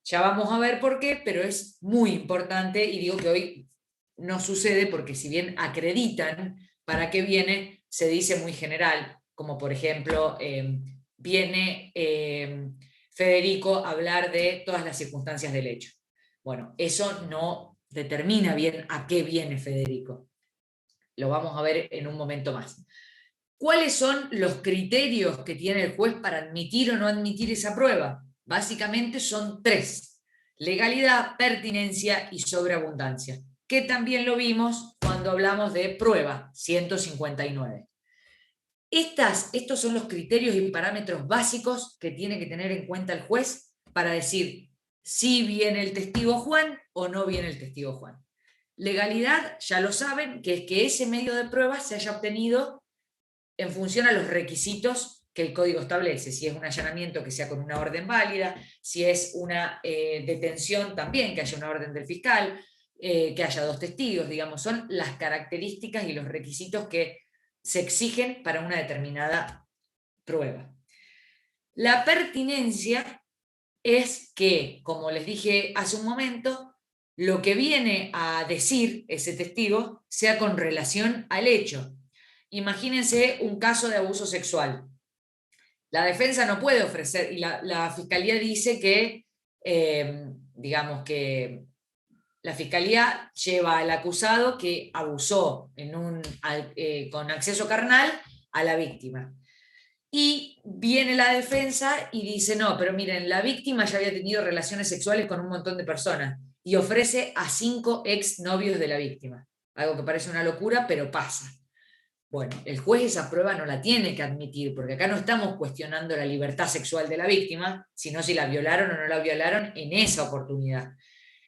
Ya vamos a ver por qué, pero es muy importante y digo que hoy no sucede porque si bien acreditan para qué viene, se dice muy general, como por ejemplo, viene Federico a hablar de todas las circunstancias del hecho. Bueno, eso no determina bien a qué viene Federico. Lo vamos a ver en un momento más. ¿Cuáles son los criterios que tiene el juez para admitir o no admitir esa prueba? Básicamente son 3: legalidad, pertinencia y sobreabundancia, que también lo vimos cuando hablamos de prueba 159. Estos son los criterios y parámetros básicos que tiene que tener en cuenta el juez para decir si viene el testigo Juan o no viene el testigo Juan. Legalidad, ya lo saben, que es que ese medio de prueba se haya obtenido en función a los requisitos que el código establece, si es un allanamiento que sea con una orden válida, si es una detención también, que haya una orden del fiscal, que haya 2 testigos, digamos, son las características y los requisitos que se exigen para una determinada prueba. La pertinencia es que, como les dije hace un momento, lo que viene a decir ese testigo sea con relación al hecho. Imagínense un caso de abuso sexual. La defensa no puede ofrecer, y la fiscalía dice que, digamos que la fiscalía lleva al acusado que abusó con acceso carnal a la víctima. Y viene la defensa y dice, no, pero miren, la víctima ya había tenido relaciones sexuales con un montón de personas y ofrece a 5 exnovios de la víctima. Algo que parece una locura, pero pasa. Bueno, el juez esa prueba no la tiene que admitir, porque acá no estamos cuestionando la libertad sexual de la víctima, sino si la violaron o no la violaron en esa oportunidad.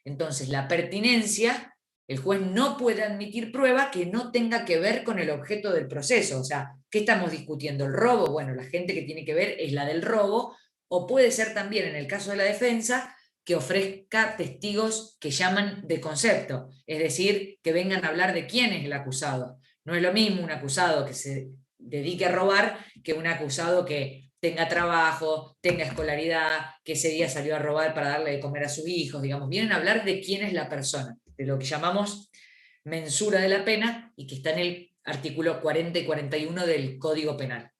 Entonces, la pertinencia, el juez no puede admitir prueba que no tenga que ver con el objeto del proceso. O sea, ¿qué estamos discutiendo? ¿El robo? Bueno, la gente que tiene que ver es la del robo, o puede ser también, en el caso de la defensa, que ofrezca testigos que llaman de concepto, es decir, que vengan a hablar de quién es el acusado. No es lo mismo un acusado que se dedique a robar que un acusado que tenga trabajo, tenga escolaridad, que ese día salió a robar para darle de comer a sus hijos, digamos, vienen a hablar de quién es la persona, de lo que llamamos mensura de la pena y que está en el artículo 40 y 41 del Código Penal.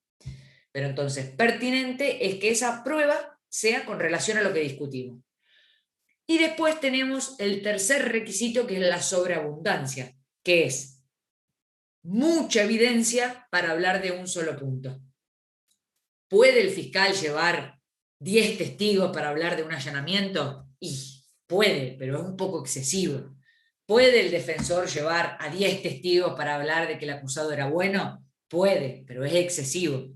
Pero entonces, pertinente es que esa prueba sea con relación a lo que discutimos. Y después tenemos el tercer requisito, que es la sobreabundancia, que es mucha evidencia para hablar de un solo punto. ¿Puede el fiscal llevar 10 testigos para hablar de un allanamiento? Y puede, pero es un poco excesivo. ¿Puede el defensor llevar a 10 testigos para hablar de que el acusado era bueno? Puede, pero es excesivo.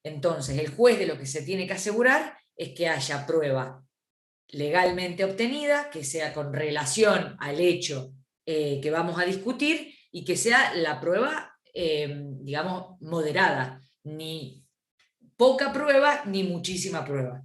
Entonces, el juez de lo que se tiene que asegurar es que haya prueba legalmente obtenida, que sea con relación al hecho que vamos a discutir y que sea la prueba, digamos, moderada, ni poca prueba ni muchísima prueba.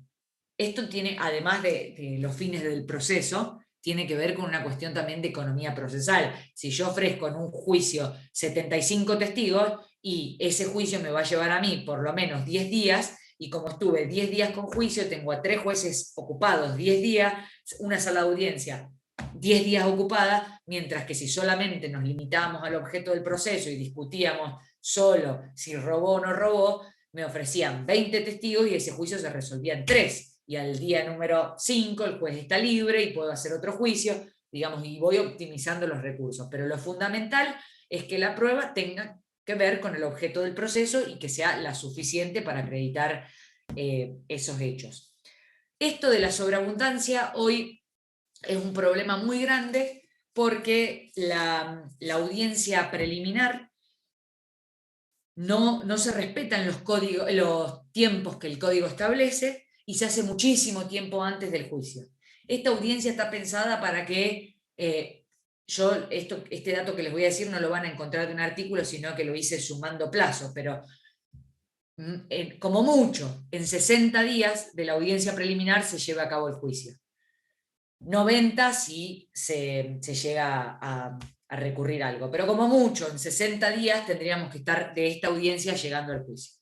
Esto tiene, además de los fines del proceso, tiene que ver con una cuestión también de economía procesal. Si yo ofrezco en un juicio 75 testigos y ese juicio me va a llevar a mí por lo menos 10 días, y como estuve 10 días con juicio, tengo a 3 jueces ocupados 10 días, una sala de audiencia 10 días ocupada, mientras que si solamente nos limitábamos al objeto del proceso y discutíamos solo si robó o no robó, me ofrecían 20 testigos y ese juicio se resolvía en 3. Y al día número 5 el juez está libre y puedo hacer otro juicio, digamos, y voy optimizando los recursos. Pero lo fundamental es que la prueba tenga que ver con el objeto del proceso y que sea la suficiente para acreditar esos hechos. Esto de la sobreabundancia hoy es un problema muy grande porque la audiencia preliminar no se respetan los tiempos que el código establece y se hace muchísimo tiempo antes del juicio. Esta audiencia está pensada para que este dato que les voy a decir no lo van a encontrar de un artículo, sino que lo hice sumando plazos, pero como mucho, en 60 días de la audiencia preliminar se lleva a cabo el juicio. 90 si se llega a recurrir algo, pero como mucho, en 60 días tendríamos que estar de esta audiencia llegando al juicio.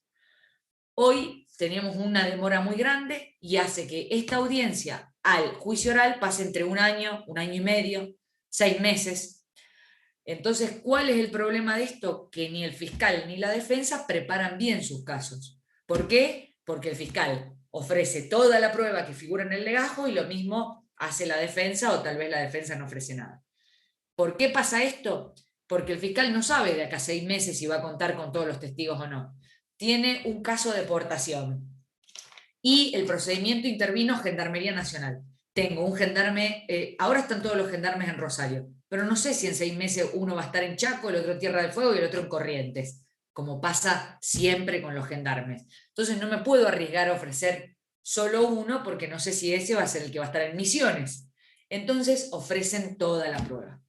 Hoy tenemos una demora muy grande y hace que esta audiencia al juicio oral pase entre un año y medio, 6 meses. Entonces, ¿cuál es el problema de esto? Que ni el fiscal ni la defensa preparan bien sus casos. ¿Por qué? Porque el fiscal ofrece toda la prueba que figura en el legajo y lo mismo hace la defensa, o tal vez la defensa no ofrece nada. ¿Por qué pasa esto? Porque el fiscal no sabe de acá a 6 meses si va a contar con todos los testigos o no. Tiene un caso de deportación y el procedimiento intervino Gendarmería Nacional. Tengo un gendarme, ahora están todos los gendarmes en Rosario, pero no sé si en 6 meses uno va a estar en Chaco, el otro en Tierra del Fuego y el otro en Corrientes, como pasa siempre con los gendarmes. Entonces no me puedo arriesgar a ofrecer solo uno porque no sé si ese va a ser el que va a estar en Misiones. Entonces ofrecen toda la prueba.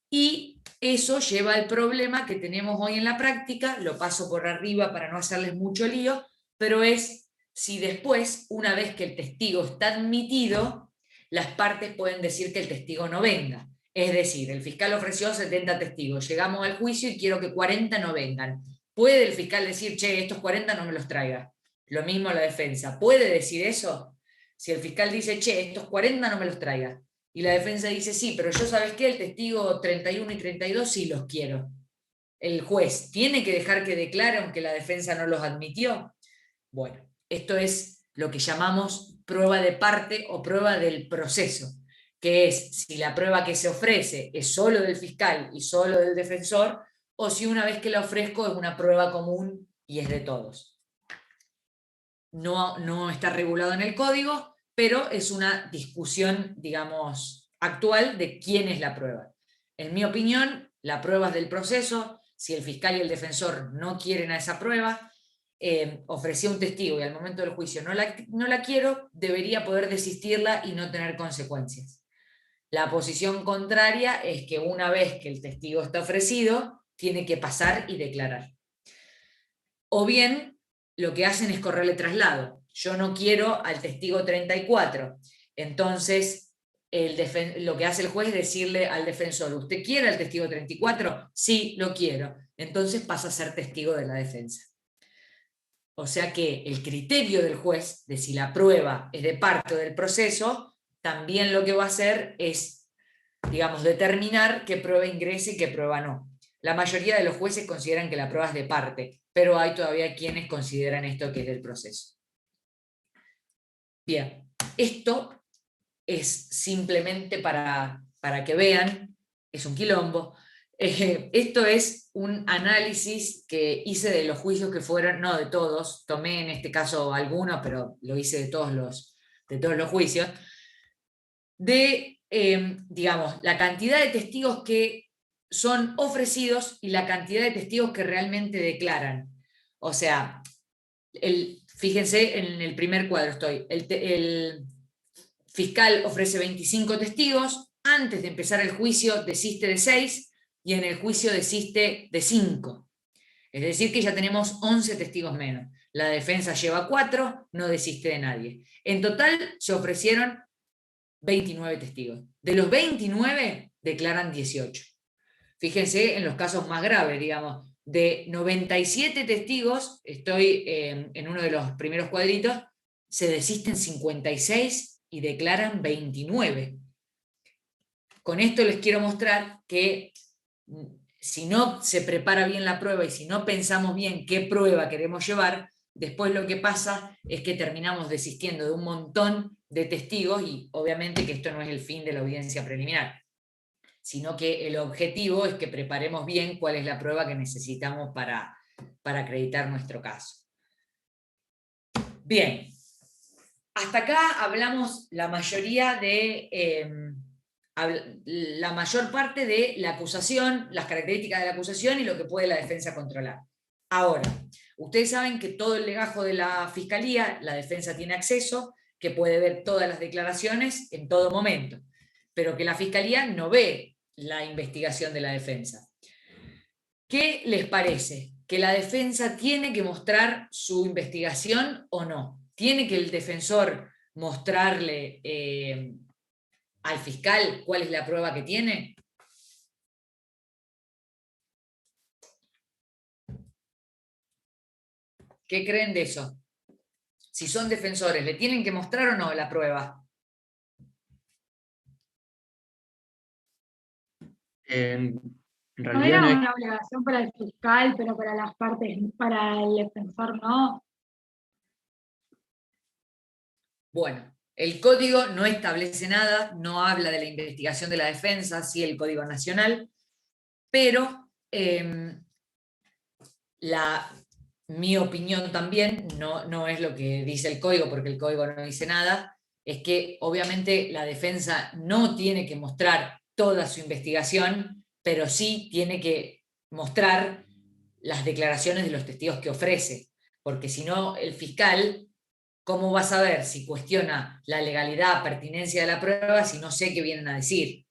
Y eso lleva al problema que tenemos hoy en la práctica, lo paso por arriba para no hacerles mucho lío, pero es si después, una vez que el testigo está admitido, las partes pueden decir que el testigo no venga. Es decir, el fiscal ofreció 70 testigos, llegamos al juicio y quiero que 40 no vengan. ¿Puede el fiscal decir, che, estos 40 no me los traiga? Lo mismo la defensa. ¿Puede decir eso? Si el fiscal dice, che, estos 40 no me los traiga. Y la defensa dice, sí, pero yo, ¿sabes qué? El testigo 31 y 32 sí los quiero. ¿El juez tiene que dejar que declare aunque la defensa no los admitió? Bueno, esto es lo que llamamos prueba de parte o prueba del proceso, que es si la prueba que se ofrece es solo del fiscal y solo del defensor, o si una vez que la ofrezco es una prueba común y es de todos. No está regulado en el código, pero es una discusión, digamos, actual de quién es la prueba. En mi opinión, la prueba es del proceso. Si el fiscal y el defensor no quieren a esa prueba, ofrecí a un testigo y al momento del juicio no la quiero, debería poder desistirla y no tener consecuencias. La posición contraria es que una vez que el testigo está ofrecido, tiene que pasar y declarar. O bien, lo que hacen es correrle traslado. Yo no quiero al testigo 34. Entonces, lo que hace el juez es decirle al defensor, ¿usted quiere al testigo 34? Sí, lo quiero. Entonces pasa a ser testigo de la defensa. O sea que el criterio del juez de si la prueba es de parte o del proceso, también lo que va a hacer es, digamos, determinar qué prueba ingrese y qué prueba no. La mayoría de los jueces consideran que la prueba es de parte, pero hay todavía quienes consideran esto que es del proceso. Bien, esto es simplemente para que vean, es un quilombo. Esto es un análisis que hice de los juicios que fueron, no de todos, tomé en este caso algunos, pero lo hice de todos los juicios, de, digamos, la cantidad de testigos que son ofrecidos y la cantidad de testigos que realmente declaran. O sea, fíjense en el primer cuadro estoy, el fiscal ofrece 25 testigos, antes de empezar el juicio desiste de 6 y en el juicio desiste de 5. Es decir que ya tenemos 11 testigos menos. La defensa lleva 4, no desiste de nadie. En total se ofrecieron 29 testigos. De los 29 declaran 18. Fíjense en los casos más graves, digamos, de 97 testigos, estoy en uno de los primeros cuadritos, se desisten 56 y declaran 29. Con esto les quiero mostrar que si no se prepara bien la prueba y si no pensamos bien qué prueba queremos llevar, después lo que pasa es que terminamos desistiendo de un montón de testigos y obviamente que esto no es el fin de la audiencia preliminar, sino que el objetivo es que preparemos bien cuál es la prueba que necesitamos para acreditar nuestro caso. Bien, hasta acá hablamos la mayoría de... la mayor parte de la acusación, las características de la acusación y lo que puede la defensa controlar. Ahora, ustedes saben que todo el legajo de la fiscalía, la defensa tiene acceso, que puede ver todas las declaraciones en todo momento, pero que la fiscalía no ve la investigación de la defensa. ¿Qué les parece? ¿Que la defensa tiene que mostrar su investigación o no? ¿Tiene que el defensor mostrarle al fiscal cuál es la prueba que tiene? ¿Qué creen de eso? Si son defensores, ¿le tienen que mostrar o no la prueba? En No realidad era no es. una obligación para el fiscal, pero para las partes, para el defensor no. Bueno, el código no establece nada, no habla de la investigación de la defensa, sí el Código Nacional, pero mi opinión también, no es lo que dice el código, porque el código no dice nada, es que obviamente la defensa no tiene que mostrar toda su investigación, pero sí tiene que mostrar las declaraciones de los testigos que ofrece, porque si no, el fiscal, ¿cómo va a saber si cuestiona la legalidad, pertinencia de la prueba, si no sé qué vienen a decir?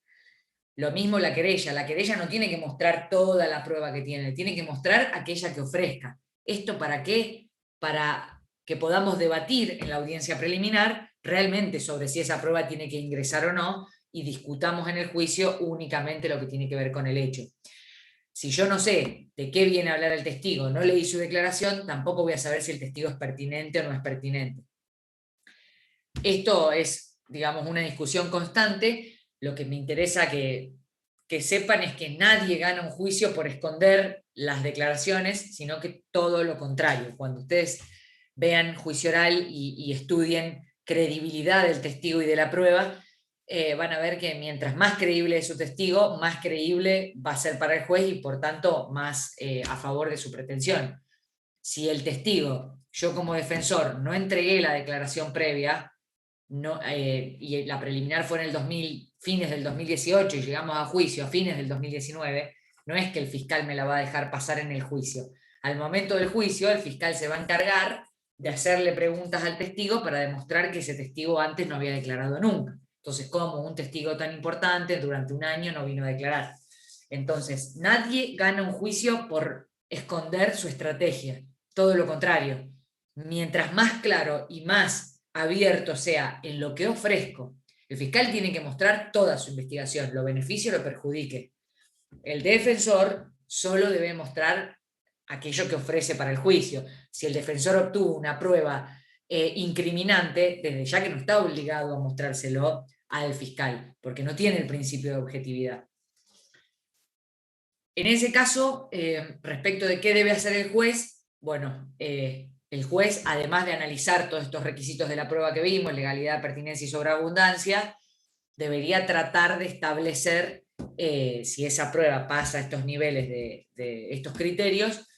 Lo mismo la querella no tiene que mostrar toda la prueba que tiene que mostrar aquella que ofrezca. ¿Esto para qué? Para que podamos debatir en la audiencia preliminar realmente sobre si esa prueba tiene que ingresar o no y discutamos en el juicio únicamente lo que tiene que ver con el hecho. Si yo no sé de qué viene a hablar el testigo, no leí su declaración, tampoco voy a saber si el testigo es pertinente o no es pertinente. Esto es, digamos, una discusión constante. Lo que me interesa que sepan es que nadie gana un juicio por esconder las declaraciones, sino que todo lo contrario. Cuando ustedes vean juicio oral y estudien credibilidad del testigo y de la prueba, van a ver que mientras más creíble es su testigo, más creíble va a ser para el juez y por tanto más a favor de su pretensión. Si el testigo, yo como defensor, no entregué la declaración previa, y la preliminar fue en el fines del 2018 y llegamos a juicio a fines del 2019, no es que el fiscal me la va a dejar pasar en el juicio. Al momento del juicio, el fiscal se va a encargar de hacerle preguntas al testigo para demostrar que ese testigo antes no había declarado nunca. Entonces, ¿cómo un testigo tan importante durante un año no vino a declarar? Entonces, nadie gana un juicio por esconder su estrategia. Todo lo contrario. Mientras más claro y más abierto sea en lo que ofrezco, el fiscal tiene que mostrar toda su investigación, lo beneficie o lo perjudique. El defensor solo debe mostrar aquello que ofrece para el juicio. Si el defensor obtuvo una prueba incriminante, desde ya que no está obligado a mostrárselo al fiscal, porque no tiene el principio de objetividad. En ese caso, respecto de qué debe hacer el juez, bueno, el juez, además de analizar todos estos requisitos de la prueba que vimos, legalidad, pertinencia y sobreabundancia, debería tratar de establecer, si esa prueba pasa estos niveles de estos criterios,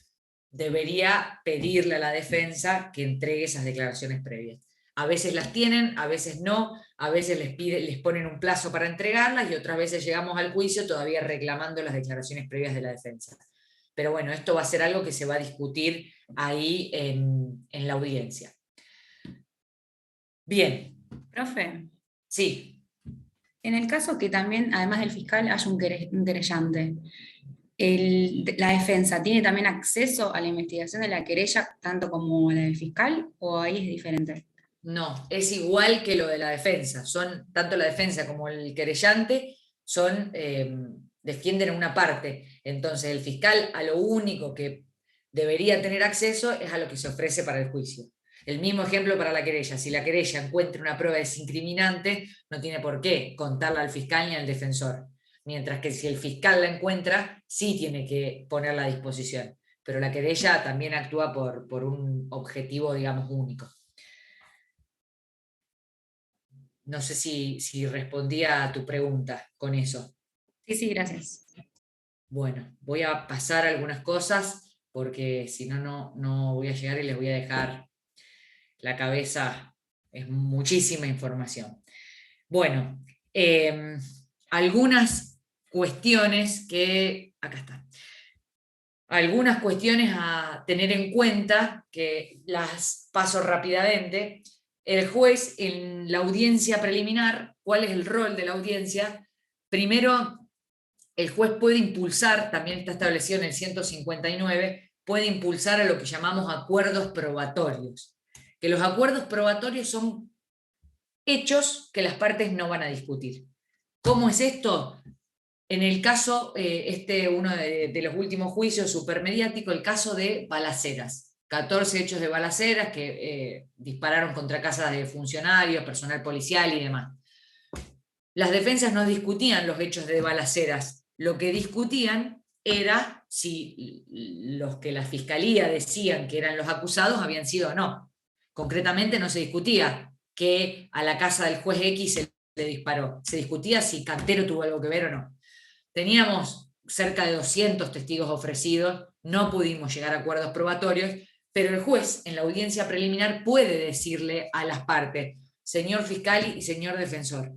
debería pedirle a la defensa que entregue esas declaraciones previas. A veces las tienen, a veces no, a veces les ponen un plazo para entregarlas y otras veces llegamos al juicio todavía reclamando las declaraciones previas de la defensa. Pero bueno, esto va a ser algo que se va a discutir ahí en la audiencia. Bien. Profe, Sí. en el caso que también, además del fiscal, haya un querellante, ¿la defensa tiene también acceso a la investigación de la querella, tanto como la del fiscal, o ahí es diferente? No, es igual que lo de la defensa. Tanto la defensa como el querellante defienden una parte. Entonces el fiscal a lo único que debería tener acceso es a lo que se ofrece para el juicio. El mismo ejemplo para la querella. Si la querella encuentra una prueba desincriminante, no tiene por qué contarla al fiscal ni al defensor. Mientras que si el fiscal la encuentra, sí tiene que ponerla a disposición. Pero la querella también actúa por un objetivo, digamos, único. No sé si respondía a tu pregunta con eso. Sí, gracias. Bueno, voy a pasar algunas cosas porque si no, no voy a llegar y les voy a dejar la cabeza. Es muchísima información. Bueno, algunas cuestiones que... Acá está. Algunas cuestiones a tener en cuenta, que las paso rápidamente. El juez en la audiencia preliminar, ¿cuál es el rol de la audiencia? Primero, el juez puede impulsar, también está establecido en el 159, puede impulsar a lo que llamamos acuerdos probatorios. Que los acuerdos probatorios son hechos que las partes no van a discutir. ¿Cómo es esto? En el caso, uno de los últimos juicios supermediático, el caso de balaceras. 14 hechos de balaceras que dispararon contra casas de funcionarios, personal policial y demás. Las defensas no discutían los hechos de balaceras, lo que discutían era si los que la fiscalía decían que eran los acusados habían sido o no. Concretamente no se discutía que a la casa del juez X se le disparó, se discutía si Cantero tuvo algo que ver o no. Teníamos cerca de 200 testigos ofrecidos, no pudimos llegar a acuerdos probatorios, pero el juez en la audiencia preliminar puede decirle a las partes, señor fiscal y señor defensor,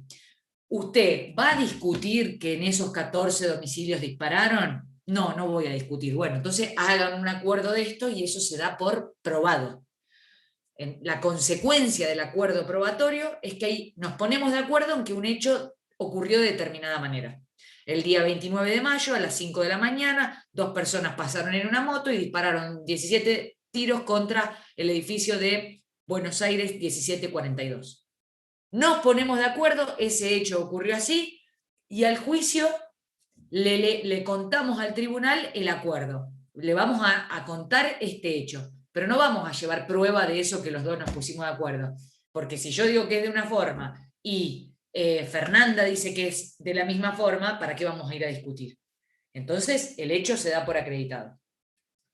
¿usted va a discutir que en esos 14 domicilios dispararon? No, no voy a discutir. Bueno, entonces hagan un acuerdo de esto y eso se da por probado. La consecuencia del acuerdo probatorio es que ahí nos ponemos de acuerdo en que un hecho ocurrió de determinada manera. El día 29 de mayo, a las 5 de la mañana, 2 personas pasaron en una moto y dispararon 17 tiros contra el edificio de Buenos Aires 1742. Nos ponemos de acuerdo, ese hecho ocurrió así, y al juicio le contamos al tribunal el acuerdo. Le vamos a contar este hecho, pero no vamos a llevar prueba de eso que los dos nos pusimos de acuerdo. Porque si yo digo que es de una forma y Fernanda dice que es de la misma forma, ¿para qué vamos a ir a discutir? Entonces el hecho se da por acreditado.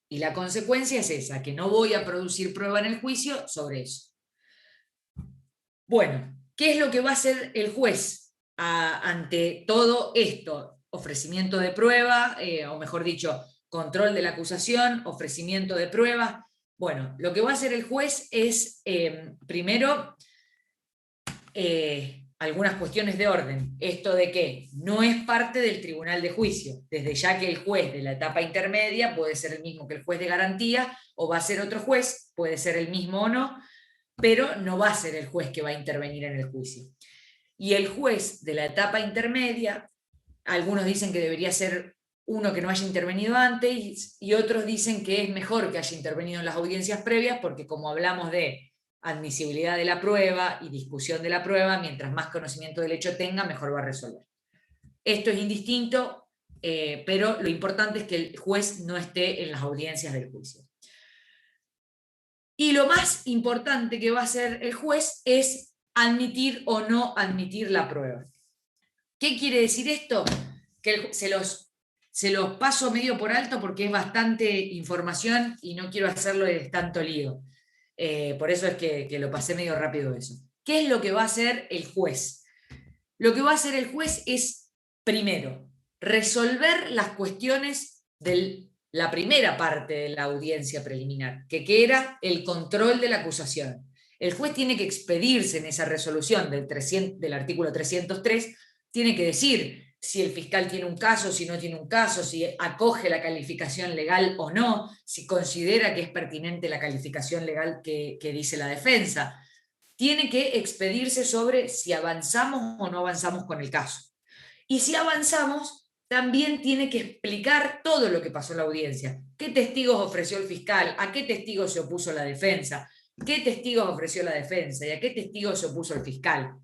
Y la consecuencia es esa, que no voy a producir prueba en el juicio sobre eso. Bueno, ¿qué es lo que va a hacer el juez ante todo esto? Ofrecimiento de prueba, o mejor dicho, control de la acusación, ofrecimiento de prueba. Bueno, lo que va a hacer el juez es, primero, algunas cuestiones de orden. Esto de que no es parte del tribunal de juicio, desde ya que el juez de la etapa intermedia puede ser el mismo que el juez de garantía, o va a ser otro juez, puede ser el mismo o no, pero no va a ser el juez que va a intervenir en el juicio. Y el juez de la etapa intermedia, algunos dicen que debería ser uno que no haya intervenido antes, y otros dicen que es mejor que haya intervenido en las audiencias previas, porque como hablamos de admisibilidad de la prueba y discusión de la prueba, mientras más conocimiento del hecho tenga, mejor va a resolver. Esto es indistinto, pero lo importante es que el juez no esté en las audiencias del juicio. Y lo más importante que va a hacer el juez es admitir o no admitir la prueba. ¿Qué quiere decir esto? Que se los paso medio por alto porque es bastante información y no quiero hacerlo de tanto lío. Por eso es que lo pasé medio rápido eso. ¿Qué es lo que va a hacer el juez? Lo que va a hacer el juez es, primero, resolver las cuestiones de la primera parte de la audiencia preliminar, que era el control de la acusación. El juez tiene que expedirse en esa resolución del artículo 303, tiene que decir si el fiscal tiene un caso, si no tiene un caso, si acoge la calificación legal o no, si considera que es pertinente la calificación legal que dice la defensa. Tiene que expedirse sobre si avanzamos o no avanzamos con el caso. Y si avanzamos, también tiene que explicar todo lo que pasó en la audiencia. ¿Qué testigos ofreció el fiscal? ¿A qué testigos se opuso la defensa? ¿Qué testigos ofreció la defensa? ¿Y a qué testigos se opuso el fiscal?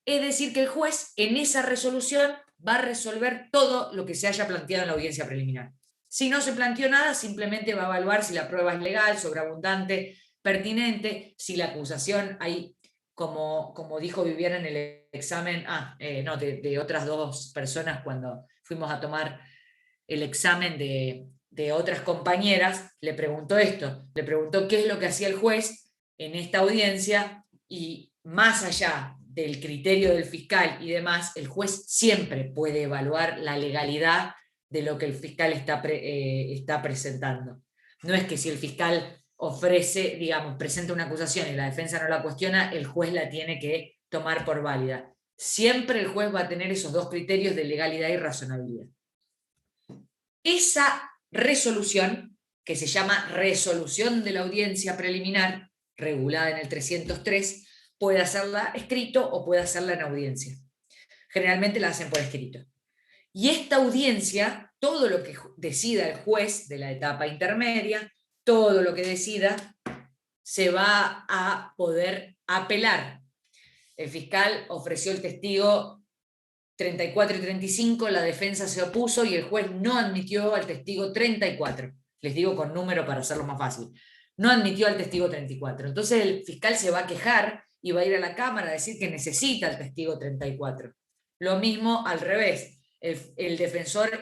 Es decir, que el juez en esa resolución va a resolver todo lo que se haya planteado en la audiencia preliminar. Si no se planteó nada, simplemente va a evaluar si la prueba es legal, sobreabundante, pertinente, si la acusación hay, como dijo Viviana en el examen, de otras dos personas cuando fuimos a tomar el examen de otras compañeras, le preguntó esto, le preguntó qué es lo que hacía el juez en esta audiencia, y más allá del criterio del fiscal y demás, el juez siempre puede evaluar la legalidad de lo que el fiscal está presentando. No es que si el fiscal presenta una acusación y la defensa no la cuestiona, el juez la tiene que tomar por válida. Siempre el juez va a tener esos dos criterios de legalidad y razonabilidad. Esa resolución, que se llama resolución de la audiencia preliminar, regulada en el 303, puede hacerla escrito o puede hacerla en audiencia. Generalmente la hacen por escrito. Y esta audiencia, todo lo que decida el juez de la etapa intermedia, todo lo que decida, se va a poder apelar. El fiscal ofreció el testigo 34 y 35, la defensa se opuso y el juez no admitió al testigo 34. Les digo con número para hacerlo más fácil. No admitió al testigo 34. Entonces el fiscal se va a quejar y va a ir a la Cámara a decir que necesita al testigo 34. Lo mismo al revés. El defensor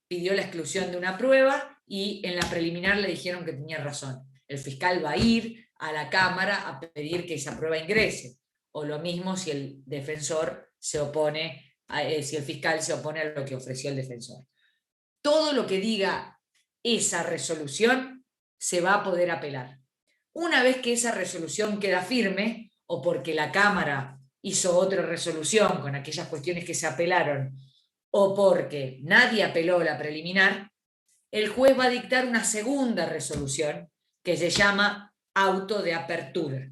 pidió la exclusión de una prueba y en la preliminar le dijeron que tenía razón. El fiscal va a ir a la Cámara a pedir que esa prueba ingrese. O lo mismo si el defensor si el fiscal se opone a lo que ofreció el defensor. Todo lo que diga esa resolución se va a poder apelar. Una vez que esa resolución queda firme, o porque la Cámara hizo otra resolución con aquellas cuestiones que se apelaron, o porque nadie apeló la preliminar, el juez va a dictar una segunda resolución que se llama auto de apertura,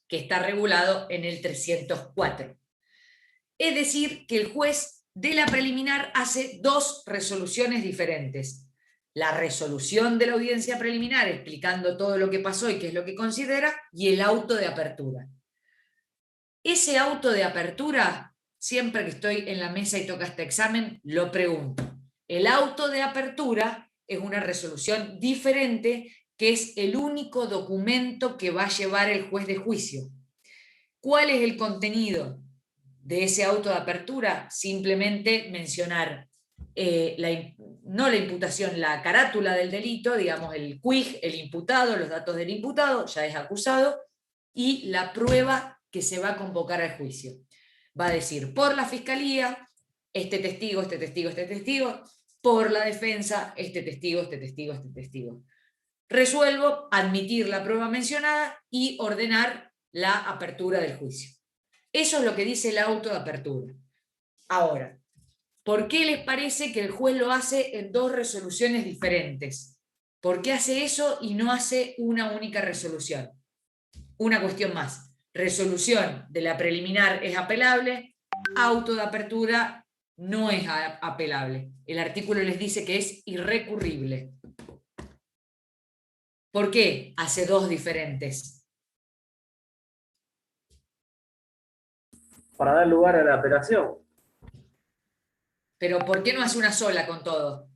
que está regulado en el 304. Es decir, que el juez de la preliminar hace dos resoluciones diferentes. La resolución de la audiencia preliminar explicando todo lo que pasó y qué es lo que considera, y el auto de apertura. Ese auto de apertura, siempre que estoy en la mesa y toca este examen, lo pregunto. El auto de apertura es una resolución diferente, que es el único documento que va a llevar el juez de juicio. ¿Cuál es el contenido de ese auto de apertura? Simplemente mencionar no la imputación, la carátula del delito, digamos el quid, el imputado, los datos del imputado, ya es acusado, y la prueba que se va a convocar al juicio. Va a decir, por la fiscalía, este testigo, este testigo, este testigo, por la defensa, este testigo, este testigo, este testigo. Resuelvo admitir la prueba mencionada y ordenar la apertura del juicio. Eso es lo que dice el auto de apertura. Ahora, ¿por qué les parece que el juez lo hace en dos resoluciones diferentes? ¿Por qué hace eso y no hace una única resolución? Una cuestión más. Resolución de la preliminar es apelable, auto de apertura no es apelable. El artículo les dice que es irrecurrible. ¿Por qué hace dos diferentes? Para dar lugar a la apelación. Pero ¿por qué no hace una sola con todo?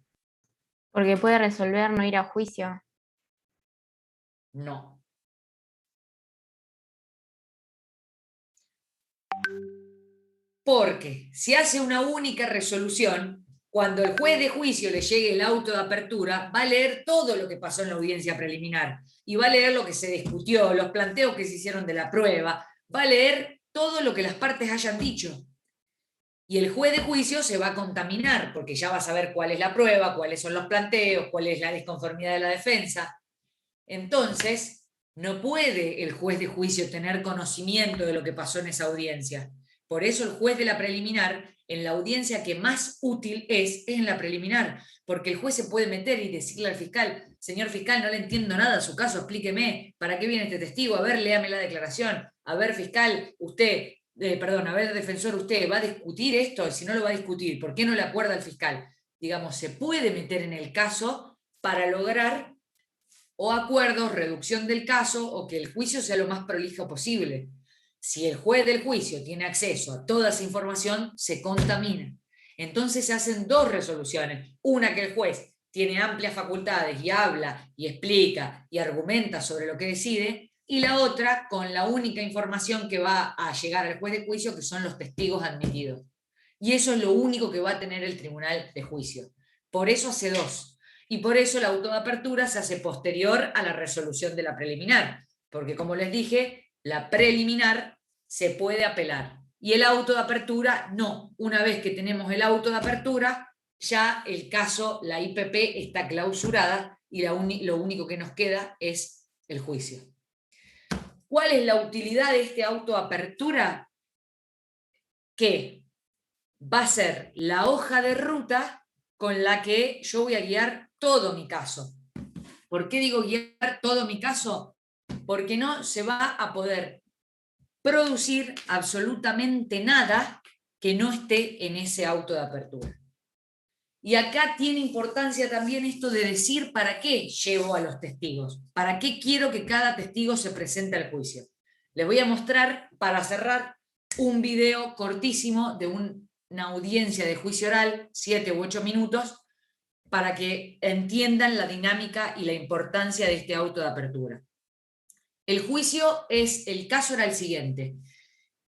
Porque puede resolver no ir a juicio. No. Porque si hace una única resolución, cuando el juez de juicio le llegue el auto de apertura, va a leer todo lo que pasó en la audiencia preliminar y va a leer lo que se discutió, los planteos que se hicieron de la prueba, va a leer todo lo que las partes hayan dicho. Y el juez de juicio se va a contaminar, porque ya va a saber cuál es la prueba, cuáles son los planteos, cuál es la disconformidad de la defensa. Entonces, no puede el juez de juicio tener conocimiento de lo que pasó en esa audiencia. Por eso el juez de la preliminar, en la audiencia que más útil es en la preliminar, porque el juez se puede meter y decirle al fiscal: señor fiscal, no le entiendo nada a su caso, explíqueme, ¿para qué viene este testigo? A ver, léame la declaración. A ver, fiscal, usted... a ver, defensor, usted va a discutir esto, y si no lo va a discutir, ¿por qué no le acuerda al fiscal? Digamos, se puede meter en el caso para lograr o acuerdos, reducción del caso, o que el juicio sea lo más prolijo posible. Si el juez del juicio tiene acceso a toda esa información, se contamina. Entonces se hacen dos resoluciones. Una, que el juez tiene amplias facultades y habla y explica y argumenta sobre lo que decide, y la otra con la única información que va a llegar al juez de juicio, que son los testigos admitidos. Y eso es lo único que va a tener el tribunal de juicio. Por eso hace dos. Y por eso el auto de apertura se hace posterior a la resolución de la preliminar. Porque, como les dije, la preliminar se puede apelar. Y el auto de apertura no. Una vez que tenemos el auto de apertura, ya el caso, la IPP está clausurada y lo único que nos queda es el juicio. ¿Cuál es la utilidad de este auto de apertura? Que va a ser la hoja de ruta con la que yo voy a guiar todo mi caso. ¿Por qué digo guiar todo mi caso? Porque no se va a poder producir absolutamente nada que no esté en ese auto de apertura. Y acá tiene importancia también esto de decir para qué llevo a los testigos, para qué quiero que cada testigo se presente al juicio. Les voy a mostrar, para cerrar, un video cortísimo de una audiencia de juicio oral, 7 u 8 minutos, para que entiendan la dinámica y la importancia de este auto de apertura. El caso era el siguiente.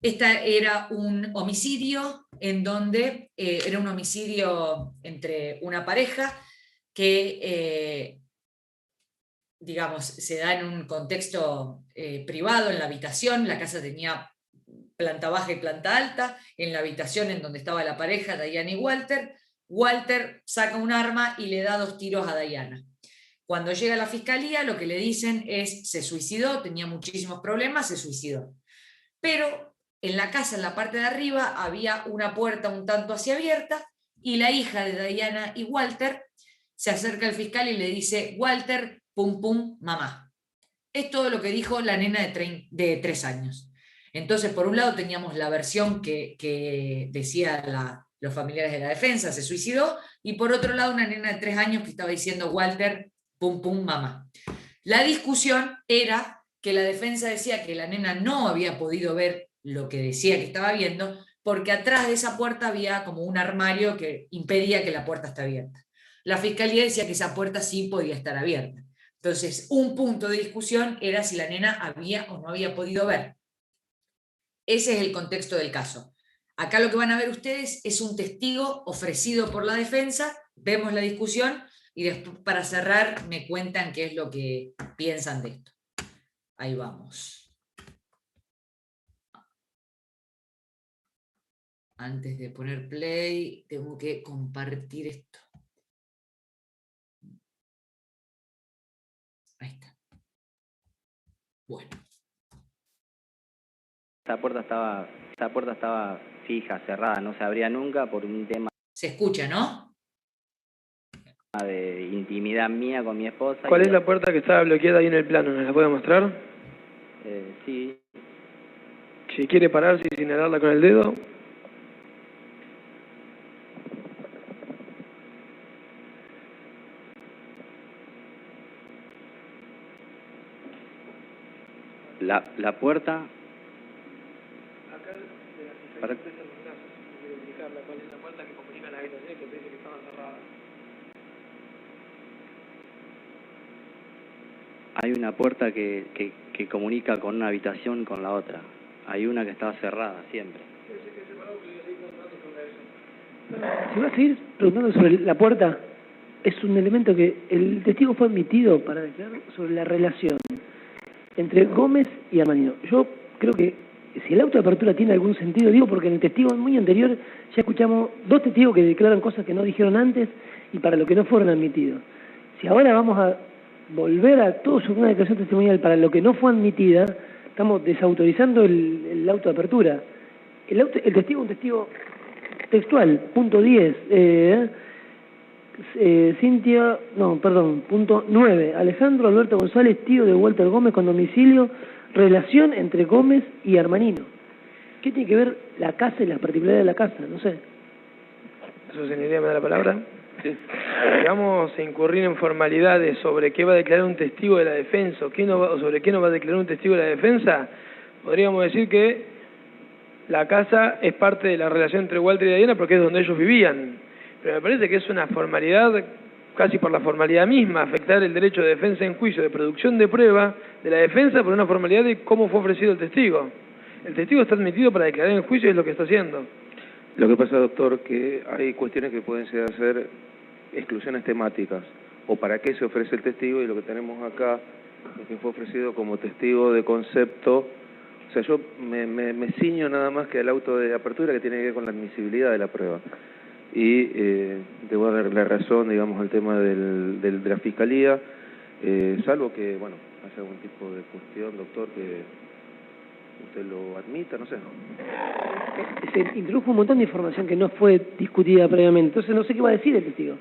Era un homicidio en donde era un homicidio entre una pareja que, digamos, se da en un contexto privado, en la habitación. La casa tenía planta baja y planta alta. En la habitación en donde estaba la pareja, Diana y Walter, Walter saca un arma y le da 2 tiros a Diana. Cuando llega a la fiscalía, lo que le dicen es: se suicidó, tenía muchísimos problemas, se suicidó. Pero en la casa, en la parte de arriba, había una puerta un tanto así abierta, y la hija de Diana y Walter se acerca al fiscal y le dice: Walter, pum pum, mamá. Es todo lo que dijo la nena de 3 años. Entonces, por un lado teníamos la versión que decía los familiares de la defensa: se suicidó, y por otro lado una nena de 3 años que estaba diciendo: Walter, pum pum, mamá. La discusión era que la defensa decía que la nena no había podido ver lo que decía que estaba viendo, porque atrás de esa puerta había como un armario que impedía que la puerta esté abierta. La fiscalía decía que esa puerta sí podía estar abierta. Entonces, un punto de discusión era si la nena había o no había podido ver. Ese es el contexto del caso. Acá lo que van a ver ustedes es un testigo ofrecido por la defensa. Vemos la discusión y después, para cerrar, me cuentan qué es lo que piensan de esto. Ahí vamos. Antes de poner play, tengo que compartir esto. Ahí está. Bueno. Esta puerta estaba fija, cerrada, no se abría nunca por un tema. Se escucha, ¿no? De intimidad mía con mi esposa. ¿Cuál es la puerta que estaba bloqueada ahí en el plano? ¿Nos la puede mostrar? Sí. Si quiere pararse y señalarla con el dedo. La puerta. indicarla, cuál es la puerta que comunica las habitaciones que te dice que estaban cerradas. Hay una puerta que comunica con una habitación con la otra. Hay una que estaba cerrada siempre. Si vas a seguir preguntando sobre la puerta, es un elemento que el testigo fue admitido para declarar sobre la relación entre Gómez y Armanino. Yo creo que si el auto de apertura tiene algún sentido, digo porque en el testigo muy anterior ya escuchamos dos testigos que declaran cosas que no dijeron antes y para lo que no fueron admitidos. Si ahora vamos a volver a todo sobre una declaración testimonial para lo que no fue admitida, estamos desautorizando el auto de apertura. El testigo es un testigo textual, punto 10, punto 9, Alejandro Alberto González, tío de Walter Gómez con domicilio, relación entre Gómez y Armanino. ¿Qué tiene que ver la casa y las particularidades de la casa? No sé. ¿Eso señoría me da la palabra? Sí. Vamos a incurrir en formalidades sobre qué va a declarar un testigo de la defensa o sobre qué no va a declarar un testigo de la defensa. Podríamos decir que la casa es parte de la relación entre Walter y Diana porque es donde ellos vivían. Pero me parece que es una formalidad, casi por la formalidad misma, afectar el derecho de defensa en juicio, de producción de prueba de la defensa por una formalidad de cómo fue ofrecido el testigo. El testigo está admitido para declarar en juicio y es lo que está haciendo. Lo que pasa, doctor, que hay cuestiones que pueden ser exclusiones temáticas, o para qué se ofrece el testigo, y lo que tenemos acá es que fue ofrecido como testigo de concepto. O sea, yo me ciño nada más que al auto de apertura que tiene que ver con la admisibilidad de la prueba. Y debo dar la razón, digamos, al tema de la Fiscalía, salvo que, bueno, haya algún tipo de cuestión, doctor, que usted lo admita, no sé. Se introdujo un montón de información que no fue discutida previamente, entonces no sé qué va a decir el testigo.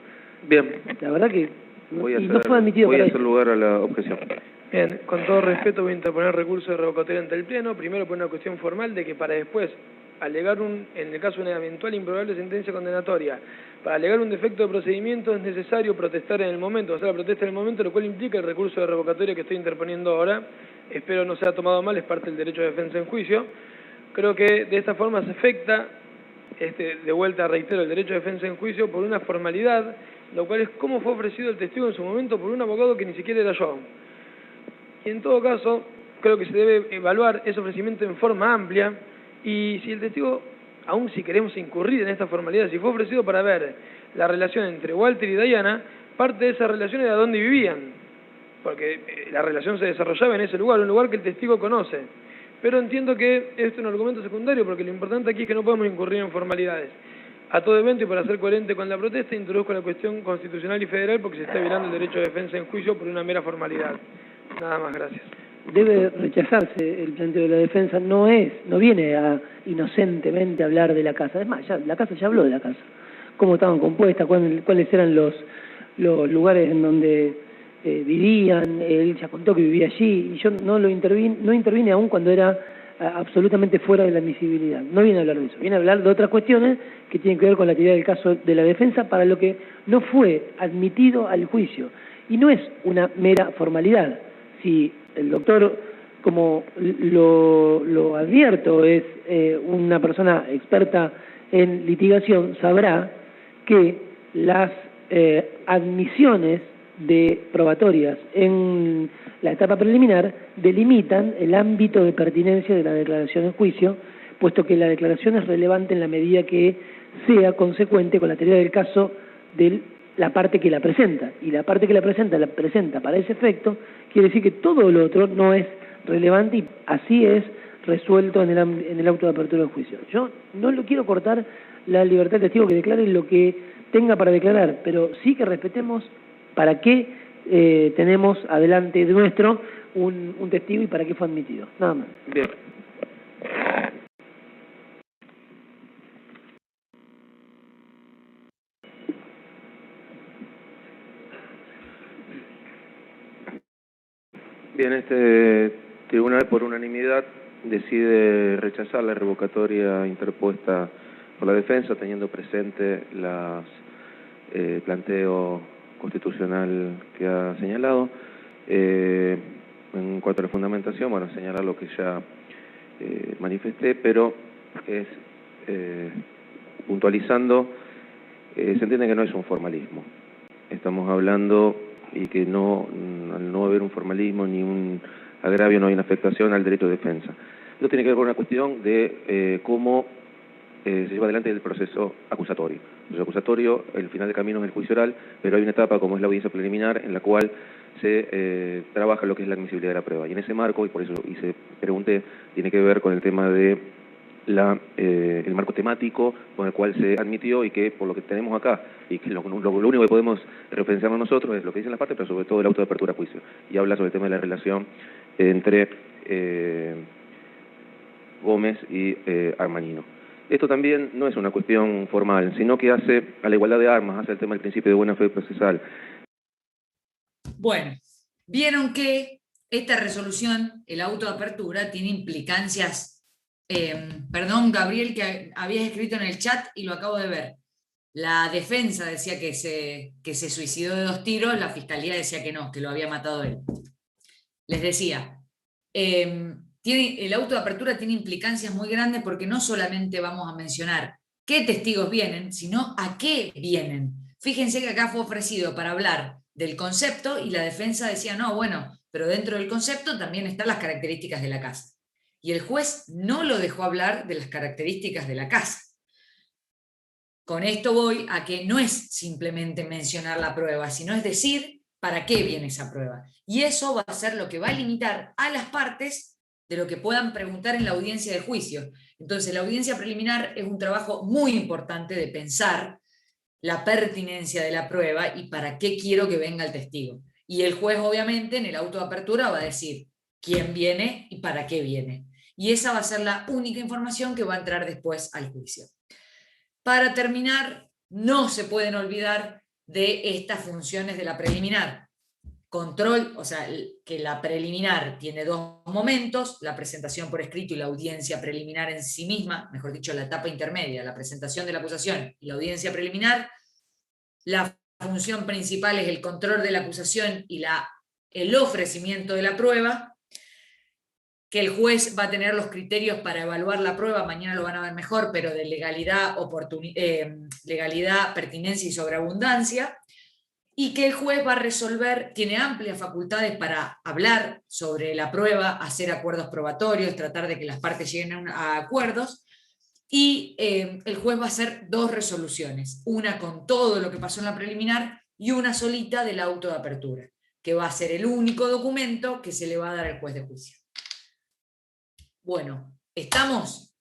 Bien. La verdad que no fue admitido voy para a hacer eso. lugar a la objeción. Bien, con todo respeto voy a interponer recurso de revocatoria ante el Pleno, primero por una cuestión formal de que para después alegar en el caso de una eventual improbable sentencia condenatoria, para alegar un defecto de procedimiento es necesario protestar en el momento, hacer la protesta en el momento, lo cual implica el recurso de revocatoria que estoy interponiendo ahora. Espero no sea tomado mal, es parte del derecho de defensa en juicio. Creo que de esta forma se afecta, de vuelta reitero, el derecho de defensa en juicio por una formalidad, lo cual es cómo fue ofrecido el testigo en su momento por un abogado que ni siquiera era yo. Y en todo caso, creo que se debe evaluar ese ofrecimiento en forma amplia, y si el testigo, aún si queremos incurrir en esta formalidad, si fue ofrecido para ver la relación entre Walter y Diana, parte de esa relación era dónde vivían, porque la relación se desarrollaba en ese lugar, un lugar que el testigo conoce. Pero entiendo que esto es un argumento secundario, porque lo importante aquí es que no podemos incurrir en formalidades. A todo evento y para ser coherente con la protesta, introduzco la cuestión constitucional y federal porque se está violando el derecho de defensa en juicio por una mera formalidad. Nada más, gracias. Debe rechazarse el planteo de la defensa, no viene a inocentemente hablar de la casa. Es más, la casa ya habló de la casa, cómo estaban compuestas, cuáles eran los lugares en donde vivían, él ya contó que vivía allí, y yo no intervine aún cuando era absolutamente fuera de la admisibilidad. No viene a hablar de eso, viene a hablar de otras cuestiones que tienen que ver con la actividad del caso de la defensa para lo que no fue admitido al juicio. Y no es una mera formalidad. Si el doctor, como lo advierto, es una persona experta en litigación, sabrá que las admisiones de probatorias en la etapa preliminar delimitan el ámbito de pertinencia de la declaración en juicio, puesto que la declaración es relevante en la medida que sea consecuente con la teoría del caso de la parte que la presenta, y la parte que la presenta para ese efecto, quiere decir que todo lo otro no es relevante y así es resuelto en el auto de apertura del juicio. Yo no lo quiero cortar la libertad del testigo que declare lo que tenga para declarar, pero sí que respetemos para qué tenemos adelante de nuestro un testigo y para qué fue admitido. Nada más. Bien. Bien, este tribunal por unanimidad decide rechazar la revocatoria interpuesta por la defensa, teniendo presente el planteo constitucional que ha señalado. En cuanto a la fundamentación, bueno, señalar lo que ya manifesté, pero es puntualizando, se entiende que no es un formalismo. Estamos hablando y que al no haber un formalismo ni un agravio, no hay una afectación al derecho de defensa. Esto tiene que ver con una cuestión de cómo se lleva adelante el proceso acusatorio. El proceso acusatorio, el final del camino es el juicio oral, pero hay una etapa como es la audiencia preliminar en la cual se trabaja lo que es la admisibilidad de la prueba. Y en ese marco, y por eso pregunté, tiene que ver con el tema de el marco temático con el cual se admitió y que por lo que tenemos acá, y que lo único que podemos referenciarnos nosotros es lo que dicen las partes, pero sobre todo el auto de apertura a juicio. Y habla sobre el tema de la relación entre Gómez y Armanino. Esto también no es una cuestión formal, sino que hace a la igualdad de armas, hace el tema del principio de buena fe procesal. Bueno, vieron que esta resolución, el auto de apertura, tiene implicancias. Perdón, Gabriel, que habías escrito en el chat y lo acabo de ver. La defensa decía que se suicidó de 2 tiros, la fiscalía decía que no, que lo había matado él. Les decía, el auto de apertura tiene implicancias muy grandes porque no solamente vamos a mencionar qué testigos vienen, sino a qué vienen. Fíjense que acá fue ofrecido para hablar del concepto y la defensa decía, no, bueno, pero dentro del concepto también están las características de la casa. Y el juez no lo dejó hablar de las características de la casa. Con esto voy a que no es simplemente mencionar la prueba, sino es decir para qué viene esa prueba. Y eso va a ser lo que va a limitar a las partes de lo que puedan preguntar en la audiencia de juicio. Entonces, la audiencia preliminar es un trabajo muy importante de pensar la pertinencia de la prueba y para qué quiero que venga el testigo. Y el juez, obviamente, en el auto de apertura va a decir quién viene y para qué viene. Y esa va a ser la única información que va a entrar después al juicio. Para terminar, no se pueden olvidar de estas funciones de la preliminar. Control, o sea, que la preliminar tiene 2 momentos, la presentación por escrito y la audiencia preliminar en sí misma, mejor dicho, la etapa intermedia, la presentación de la acusación y la audiencia preliminar. La función principal es el control de la acusación y el ofrecimiento de la prueba, que el juez va a tener los criterios para evaluar la prueba, mañana lo van a ver mejor, pero de legalidad, legalidad, pertinencia y sobreabundancia, y que el juez va a resolver, tiene amplias facultades para hablar sobre la prueba, hacer acuerdos probatorios, tratar de que las partes lleguen a acuerdos, y el juez va a hacer 2 resoluciones, una con todo lo que pasó en la preliminar y una solita del auto de apertura, que va a ser el único documento que se le va a dar al juez de juicio. Bueno, ¿estamos?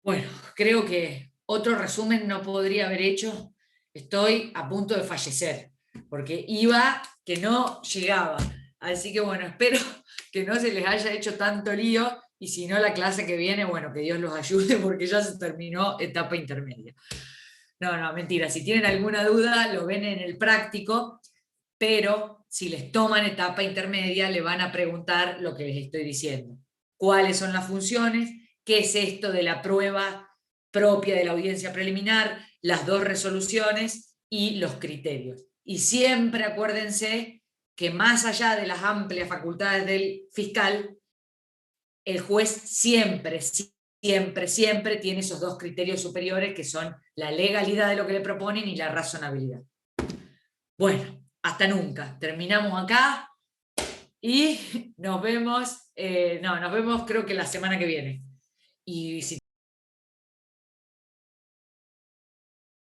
Bueno, creo que otro resumen no podría haber hecho. Estoy a punto de fallecer, porque iba que no llegaba. Así que bueno, espero que no se les haya hecho tanto lío, y si no, la clase que viene, bueno, que Dios los ayude, porque ya se terminó etapa intermedia. No, mentira. Si tienen alguna duda, lo ven en el práctico, pero si les toman etapa intermedia, le van a preguntar lo que les estoy diciendo. ¿Cuáles son las funciones? ¿Qué es esto de la prueba propia de la audiencia preliminar? Las 2 resoluciones y los criterios. Y siempre acuérdense que más allá de las amplias facultades del fiscal, el juez siempre tiene esos 2 criterios superiores, que son la legalidad de lo que le proponen y la razonabilidad. Bueno, hasta nunca. Terminamos acá y nos vemos, nos vemos creo que la semana que viene. Y si